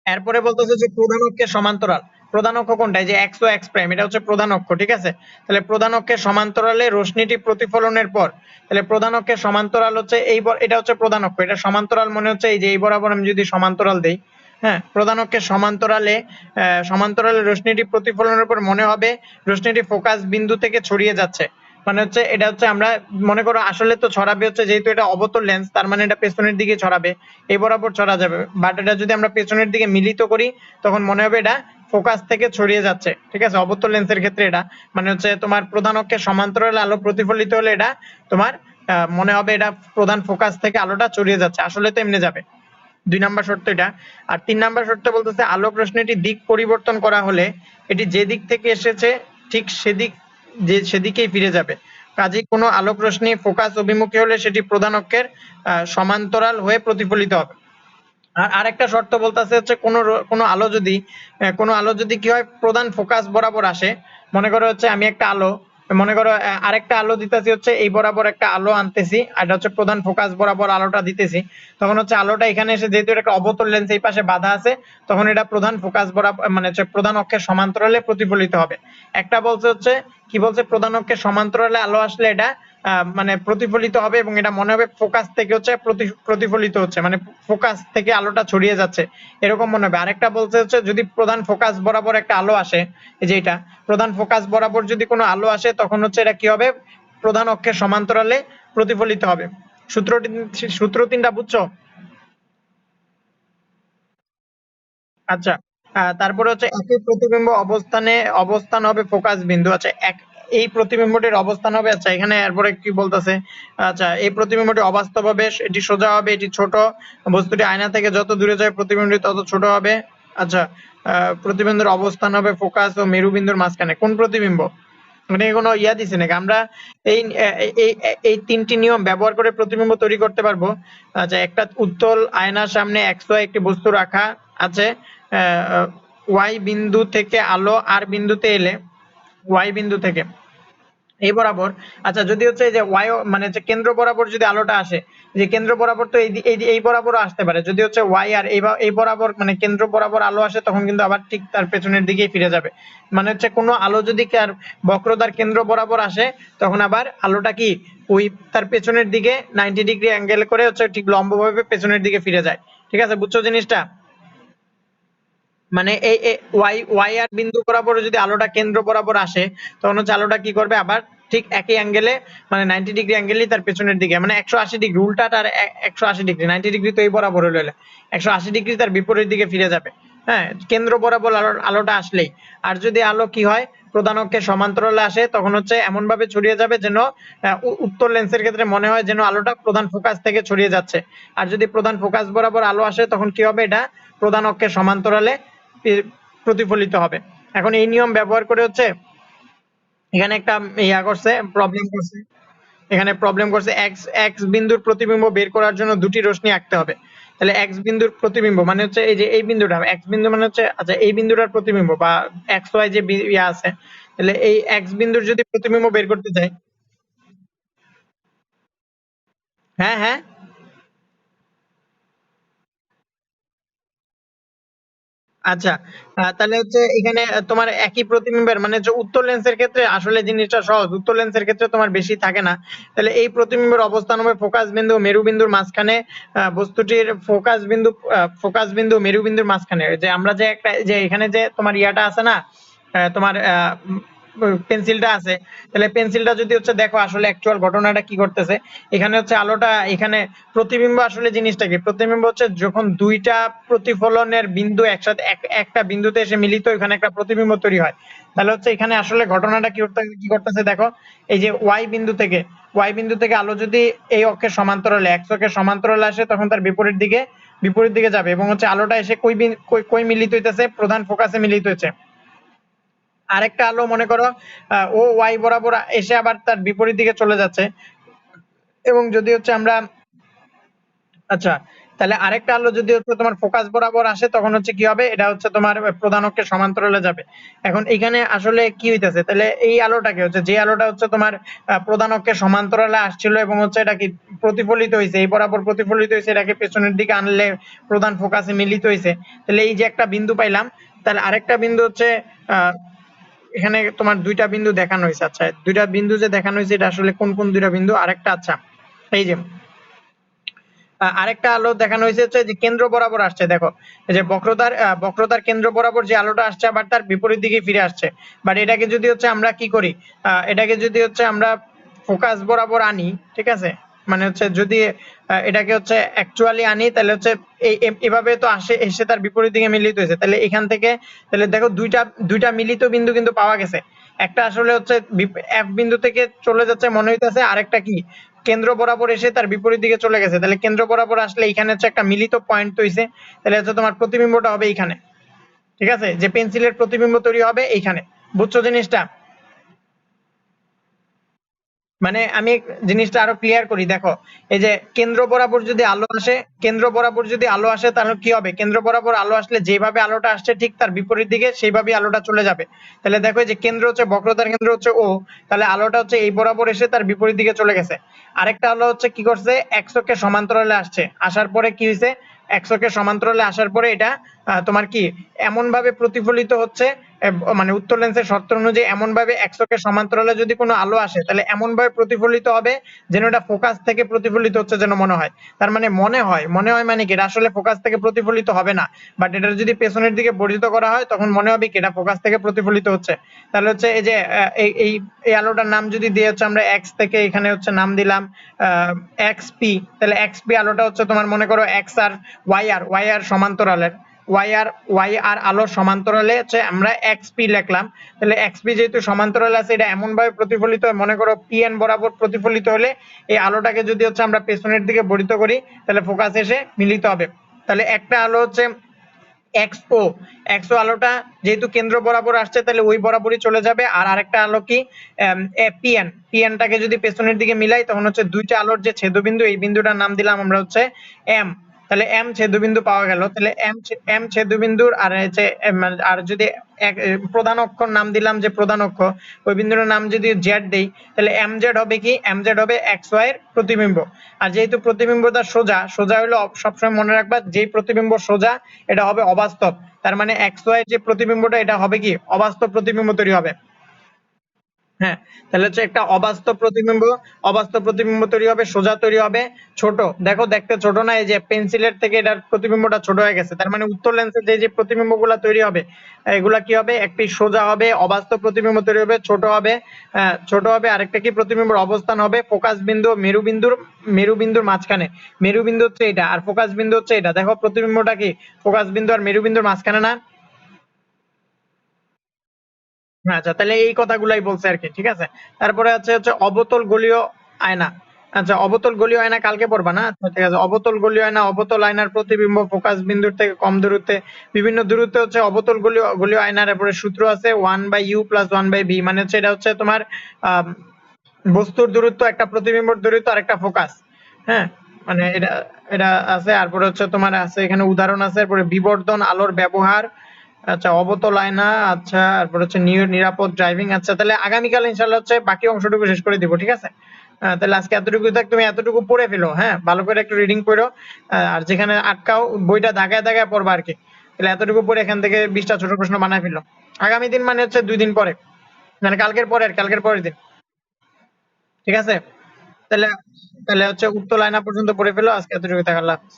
Speaker 1: এরপরে বলতেছে যে প্রধান অক্ষের সমান্তরাল। প্রধান অক্ষ কোনটা, এই যে এক্স ও এক্স প্রাইম, এটা হচ্ছে প্রধান অক্ষ। ঠিক আছে, তাহলে প্রধান অক্ষের সমান্তরালে রশ্মিটি প্রতিফলনের পর, তাহলে প্রধান অক্ষের সমান্তরাল হচ্ছে এটা হচ্ছে প্রধান অক্ষ, এটা সমান্তরাল মনে হচ্ছে এই যে এই বরাবর আমি যদি সমান্তরাল দেই, হ্যাঁ, প্রধান অক্ষের সমান্তরালে রশ্মিটি প্রতিফলনের পর মনে হবে রশ্মিটি ফোকাস বিন্দু থেকে ছড়িয়ে যাচ্ছে। মানে হচ্ছে এটা হচ্ছে আমরা মনে করো আসলে তো ছড়াবে হচ্ছে, যেহেতু এটা অবতল লেন্স তার মানে এটা পেছনের দিকে ছড়াবে, এই বরাবর ছড়া যাবে। বাট এটা যদি আমরা পেছনের দিকে মিলিত করি তখন মনে হবে এটা ফোকাস থেকে ছড়িয়ে যাচ্ছে, ঠিক আছে। অবতল লেন্সের ক্ষেত্রে এটা মানে হচ্ছে তোমার প্রধান অক্ষের সমান্তরালে আলো প্রতিফলিত হলে এটা তোমার মনে হবে এটা প্রধান ফোকাস থেকে আলোটা ছড়িয়ে যাচ্ছে, আসলে তো এমনি যাবে। 2 নাম্বার শর্ত এটা। আর 3 নাম্বার শর্ত বলতেছে আলোক রশ্মিটির দিক পরিবর্তন করা হলে এটি যে দিক থেকে এসেছে ঠিক সেদিকেই ফিরে যাবে। কাজেই কোনো আলোক রশ্মি ফোকাস অভিমুখী হলে সেটি প্রধান অক্ষের সমান্তরাল হয়ে প্রতিফলিত হবে। আর আরেকটা শর্ত বলতেছে হচ্ছে কোনো আলো যদি কি হয় প্রধান ফোকাস বরাবর আসে, মনে করো হচ্ছে আমি একটা আলো, মনে করো আরেকটা আলো দিতেছি হচ্ছে এই বরাবর একটা আলো আনতেছি, আর এটা হচ্ছে প্রধান ফোকাস বরাবর আলোটা দিতেছি, তখন হচ্ছে আলোটা এখানে এসে যেহেতু একটা অবতল লেন্স এই পাশে বাধা আছে, তখন এটা প্রধান ফোকাস বরাবর মানে হচ্ছে প্রধান অক্ষের সমান্তরালে প্রতিফলিত হবে। একটা বলছে হচ্ছে কি বলছে প্রধান অক্ষের সমান্তরালে আলো আসলে এটা মানে প্রতিফলিত হবে এবং এটা মনে হবে ফোকাস থেকে হচ্ছে প্রতিফলিত হচ্ছে, মানে ফোকাস থেকে আলোটা ছড়িয়ে যাচ্ছে এরকম মনে হবে। আরেকটা বলছে হচ্ছে যদি প্রধান ফোকাস বরাবর একটা আলো আসে, এই যে এটা প্রধান ফোকাস বরাবর যদি কোনো আলো আসে তখন হচ্ছে এটা কি হবে প্রধান অক্ষের সমান্তরালে প্রতিফলিত হবে। সূত্র 3টা বুঝছো? আচ্ছা, তারপরে হচ্ছে একই প্রতিবিম্ব অবস্থান হবে ফোকাস বিন্দু। আচ্ছা, এই প্রতিবিম্বটির অবস্থান হবে, আচ্ছা এখানে এরপরে কি বলতেছে, আচ্ছা এই প্রতিবিম্বটি অবাস্তব হবে, এটি সোজা হবে, এটি ছোট, বস্তুটি আয়না থেকে যত দূরে যায় প্রতিবিম্বটি তত ছোট হবে। আচ্ছা, প্রতিবিম্বের অবস্থান হবে ফোকাস ও মেরুবিন্দুর মাঝখানে। কোন প্রতিবিম্ব? মানে কোনো ইয়া দিছে নাকি? আমরা এই এই এই 3টি নিয়ম ব্যবহার করে প্রতিবিম্ব তৈরি করতে পারবো। আচ্ছা, একটা উত্তল আয়নার সামনে XY একটি বস্তু রাখা আছে, ওয়াই বিন্দু থেকে আলো আর বিন্দুতে এলে ওয়াই বিন্দু থেকে এই বরাবর, আচ্ছা যদি হচ্ছে এই যে ওয়াই মানে হচ্ছে কেন্দ্র বরাবর যদি আলোটা আসে, যে কেন্দ্র বরাবর তো এই বরাবরও আসতে পারে, যদি হচ্ছে ওয়াই আর এই বরাবর মানে কেন্দ্র বরাবর আলো আসে তখন কিন্তু আবার ঠিক তার পেছনের দিকেই ফিরে যাবে। মানে হচ্ছে কোনো আলো যদি তার বক্রতার কেন্দ্র বরাবর আসে তখন আবার আলোটা কি ওই তার পেছনের দিকে 90 ডিগ্রি অ্যাঙ্গেল করে হচ্ছে ঠিক লম্বভাবে পেছনের দিকে ফিরে যায়। ঠিক আছে, বুঝছো জিনিসটা? মানে এই ওয়াই ওয়াই আর বিন্দু বরাবর যদি আলোটা কেন্দ্র বরাবর আসে তখন হচ্ছে আলোটা কি করবে আবার ঠিক একই অ্যাঙ্গেলে মানে 90 ডিগ্রি অ্যাঙ্গেলই তার পেছনের দিকে মানে 180 ডিগ্রি উল্টাটা আর 180 ডিগ্রি 90 ডিগ্রি তো এই বরাবর হলো 180 ডিগ্রি তার বিপরীত দিকে ফিরে যাবে। হ্যাঁ, কেন্দ্র বরাবর আলোটা আসলেই। আর যদি আলো কি হয় প্রধান অক্ষের সমান্তরালে আসে তখন হচ্ছে এমন ভাবে ছড়িয়ে যাবে যেন উত্তর লেন্সের ক্ষেত্রে মনে হয় যেন আলোটা প্রধান ফোকাস থেকে ছড়িয়ে যাচ্ছে। আর যদি প্রধান ফোকাস বরাবর আলো আসে তখন কি হবে এটা প্রধান অক্ষের সমান্তরালে প্রতিফলিত হবে। এখন এই নিয়ম ব্যবহার করে হচ্ছে এখানে একটা প্রবলেম করছে, এখানে প্রবলেম করছে এক্স এক্স বিন্দুর প্রতিবিম্ব বের করার জন্য দুটি রশ্মি আঁকতে হবে। তাহলে এক্স বিন্দুর প্রতিবিম্ব মানে হচ্ছে এই যে এই বিন্দুটা, এক্স বিন্দু মানে হচ্ছে আচ্ছা এই বিন্দুটার প্রতিবিম্ব বা এক্স ওয়াই যে ইয়া আছে, তাহলে এই এক্স বিন্দুর যদি প্রতিবিম্ব বের করতে চাই, হ্যাঁ হ্যাঁ, আচ্ছা, তাহলে হচ্ছে এখানে তোমার একই প্রতিবিম্বের মানে হচ্ছে উত্তর লেন্সের ক্ষেত্রে আসলে জিনিসটা সহজ, উত্তর লেন্সের ক্ষেত্রে তোমার বেশি থাকে না। তাহলে এই প্রতিবিম্বের অবস্থান হবে ফোকাস বিন্দু ও মেরু বিন্দুর মাঝখানে। বস্তুটির ফোকাস বিন্দু মেরু বিন্দুর মাঝখানে যে আমরা যে একটা যে এখানে যে তোমার ইয়াটা আছে না, তোমার পেন্সিলটা আছে, তাহলে পেন্সিলটা যদি হচ্ছে দেখো আসলে অ্যাকচুয়াল ঘটনাটা কি করতেছে, এখানে হচ্ছে আলোটা এখানে প্রতিবিম্ব আসলে জিনিসটা কি, প্রতিবিম্ব হচ্ছে যখন দুইটা প্রতিফলনের বিন্দু একসাথে একটা বিন্দুতে এসে মিলিত ওখানে একটা প্রতিবিম্ব তৈরি হয়। তাহলে হচ্ছে এখানে আসলে ঘটনাটা কি করতেছে দেখো, এই যে ওয়াই বিন্দু থেকে আলো যদি এই অক্ষের সমান্তরালে এক্স অক্ষের সমান্তরালে আসে তখন তার বিপরীত দিকে যাবে এবং হচ্ছে আলোটা এসে কই মিলিত হইতেছে প্রধান ফোকাসে মিলিত হয়েছে। আরেকটা আলো মনে করো ও ওয়াই বরাবর এসে আবার তার বিপরীত দিকে চলে যাচ্ছে এবং যদি হচ্ছে আমরা, আচ্ছা তাহলে আরেকটা আলো যদি হচ্ছে তোমার ফোকাস বরাবর আসে তখন হচ্ছে কি হবে এটা হচ্ছে তোমার প্রধান অক্ষের সমান্তরালে যাবে। এখন এখানে আসলে কি হইতাছে, তাহলে এই আলোটাকে হচ্ছে যে আলোটা হচ্ছে তোমার প্রধান অক্ষের সমান্তরালে আসছিল এবং হচ্ছে এটা কি প্রতিফলিত হয়েছে এই বরাবর প্রতিফলিত হয়েছে, এটাকে পেছনের দিকে আনলে প্রধান ফোকাসে মিলিত হয়েছে। তাহলে এই যে একটা বিন্দু পাইলাম, তাহলে আরেকটা বিন্দু হচ্ছে আহ এখানে তোমার দুইটা বিন্দু দেখানো হয়েছে। আচ্ছা দুইটা বিন্দু যে দেখানো হয়েছে এটা আসলে কোন কোন দুইটা বিন্দু, আরেকটা আচ্ছা এই যে আরেকটা আলো দেখানো হয়েছে হচ্ছে যে কেন্দ্র বরাবর আসছে, দেখো এই যে বক্রতার কেন্দ্র বরাবর যে আলোটা আসছে আবার তার বিপরীত দিকে ফিরে আসছে। বাট এটাকে যদি হচ্ছে আমরা কি করি, এটাকে যদি হচ্ছে আমরা ফোকাস বরাবর আনি, ঠিক আছে, মানে হচ্ছে যদি এটাকে হচ্ছে অ্যাকচুয়ালি আনি তাহলে হচ্ছে এভাবে তো আসে, এসে তার বিপরীত দিকে মিলিত হয়েছে, তাহলে এখান থেকে তাহলে দেখো দুইটা দুইটা মিলিত বিন্দু কিন্তু পাওয়া গেছে। একটা আসলে হচ্ছে এফ বিন্দু থেকে চলে যাচ্ছে মনে হইতেছে, আরেকটা কি কেন্দ্র বরাবর এসে তার বিপরীত দিকে চলে গেছে, তাহলে কেন্দ্র বরাবর আসলে এখানে হচ্ছে একটা মিলিত পয়েন্ট হইছে, তাহলে হচ্ছে তোমার প্রতিবিম্বটা হবে এইখানে। ঠিক আছে, যে পেন্সিলের প্রতিবিম্ব তৈরি হবে এইখানে। বুঝছো জিনিসটা? মানে আমি জিনিসটা আরো ক্লিয়ার করি, দেখো এই যে কেন্দ্র বরাবর যদি আলো আসে, কেন্দ্র বরাবর যদি আলো আসে তাহলে কি হবে, কেন্দ্র বরাবর আলো আসলে যেভাবে আলোটা আসছে ঠিক তার বিপরীত দিকে সেইভাবেই আলোটা চলে যাবে। তাহলে দেখো এই যে কেন্দ্র হচ্ছে, বক্রতার কেন্দ্র হচ্ছে ও, তাহলে আলোটা হচ্ছে এই বরাবর এসে তার বিপরীত দিকে চলে গেছে। আরেকটা আলো হচ্ছে কি করছে, এক্স অক্ষের সমান্তরালে আসছে, আসার পরে কি হয়েছে, এক্স অক্ষের সমান্তরালে আসার পরে এটা তোমার কি এমন ভাবে প্রতিফলিত হচ্ছে, মানে উত্তর লেন্সের শর্ত অনুযায়ী এমন ভাবে এক্স অক্ষের সমান্তরালে যদি কোনো আলো আসে তাহলে এমন ভাবে প্রতিফলিত হবে যেন এটা ফোকাস থেকে প্রতিফলিত হচ্ছে যেন মনে হয়। তার মানে মনে হয় মানে কি এটা আসলে ফোকাস থেকে প্রতিফলিত হবে না, বাট এটা যদি পেছনের দিকে বর্ধিত করা হয় তখন মনে হবে কি এটা ফোকাস থেকে প্রতিফলিত হচ্ছে। তাহলে হচ্ছে এই যে এই এই এই আলোটার নাম যদি দিয়ে হচ্ছে আমরা এক্স থেকে এখানে হচ্ছে নাম দিলাম এক্স পি, তাহলে এক্স পি আলোটা হচ্ছে তোমার মনে করো এক্স আর ওয়াই আর সমান্তরালের, ওয়াই আর আলোর সমান্তরালে হচ্ছে আমরা এক্সপি লিখলাম। তাহলে এক্সপি যেহেতু সমান্তরালে আছে এটা এমন ভাবে প্রতিফলিত হয়, মনে করো পিএন বরাবর প্রতিফলিত হলে এই আলোটাকে যদি হচ্ছে আমরা পেছনের দিকে বর্ধিত করি তাহলে ফোকাস এসে মিলিত হবে। তাহলে একটা আলো হচ্ছে এক্সও, এক্সও আলোটা যেহেতু কেন্দ্র বরাবর আসছে তাহলে ওই বরাবরই চলে যাবে। আর আরেকটা আলো কি পিএন, পিএনটাকে যদি পেছনের দিকে মিলাই তখন হচ্ছে দুইটা আলোর যে ছেদবিন্দু এই বিন্দুটার নাম দিলাম আমরা হচ্ছে এম। তাহলে এম ছেদবিন্দু পাওয়া গেল, তাহলে এম ছেদবিন্দুর আর হচ্ছে আর যদি প্রধান অক্ষর নাম দিলাম যে প্রধান অক্ষ, ওই বিন্দুর নাম যদি জেড দেই তাহলে এম জেড হবে কি, এম জেড হবে এক্স ওয়াই এর প্রতিবিম্ব। আর যেহেতু প্রতিবিম্বটা সোজা, সোজা হলো সবসময় মনে রাখবা যেই প্রতিবিম্ব সোজা এটা হবে অবাস্তব, তার মানে এক্স ওয়াই যে প্রতিবিম্বটা এটা হবে কি অবাস্তব প্রতিবিম্ব তৈরি হবে। হ্যাঁ, তাহলে হচ্ছে একটা অবাস্তব প্রতিবিম্ব তৈরি হবে, সোজা তৈরি হবে, ছোট। দেখো দেখতে ছোট না, এই যে পেন্সিলের থেকে এটার প্রতিবিম্বটা ছোট হয়ে গেছে, তার মানে উত্তর লেন্সের যে যে প্রতিবিম্বগুলো তৈরি হবে এগুলা কি হবে, একটি সোজা হবে, অবাস্তব প্রতিবিম্ব তৈরি হবে, ছোট হবে। ছোট হবে, আরেকটা কি প্রতিবিম্বের অবস্থান হবে ফোকাস বিন্দু মেরুবিন্দুর মাঝখানে। মেরুবিন্দু হচ্ছে এটা আর ফোকাস বিন্দু হচ্ছে এটা, দেখো প্রতিবিম্বটা কি ফোকাস বিন্দু আর মেরুবিন্দুর মাঝখানে না। আচ্ছা, তাহলে এই কথাগুলাই বলছে আর কি, ঠিক আছে। তারপরে হচ্ছে হচ্ছে অবতল গলীয় আয়না। আচ্ছা, অবতল গলীয় আয়না কালকে পড়বা না? আচ্ছা ঠিক আছে। অবতল গলীয় আয়না, অবতল আয়নার প্রতিবিম্ব ফোকাস বিন্দুর থেকে কম দূরত্বে, বিভিন্ন দূরত্বে হচ্ছে অবতল গলীয় আয়নার এরপরে সূত্র আছে 1/u + 1/v, মানে হচ্ছে এটা হচ্ছে তোমার আহ বস্তুর দূরত্ব, একটা প্রতিবিম্বর দূরত্ব আর একটা ফোকাস। হ্যাঁ, মানে এটা এটা আছে। তারপরে হচ্ছে তোমার আছে এখানে উদাহরণ আছে, এরপরে বিবর্ধন আলোর ব্যবহার। আচ্ছা, অবতল আয়না। আচ্ছা, তারপর হচ্ছে নিরাপদ ড্রাইভিং। আচ্ছা, তাহলে আগামীকাল ইনশাল্লাহ হচ্ছে বাকি অংশটুকু শেষ করে দিব, ঠিক আছে। তাহলে আজকে এতটুকু থাক, তুমি এতটুকু পড়ে ফেলো, হ্যাঁ ভালো করে একটু রিডিং করো। আর যেখানে আটকাও বইটা দাগায় দাগায় পড়বা আর কি। তাহলে এতটুকু পড়ে এখান থেকে 20টা ছোট প্রশ্ন বানায় ফেলো। আগামী দিন মানে হচ্ছে 2 দিন পরে, মানে কালকের পরে আর কালকের পরের দিন, ঠিক আছে। তাহলে তাহলে হচ্ছে উত্তর লাইনা পর্যন্ত পড়ে ফেলো। আজকে এতটুকু থাক, আল্লাহ হাফেজ।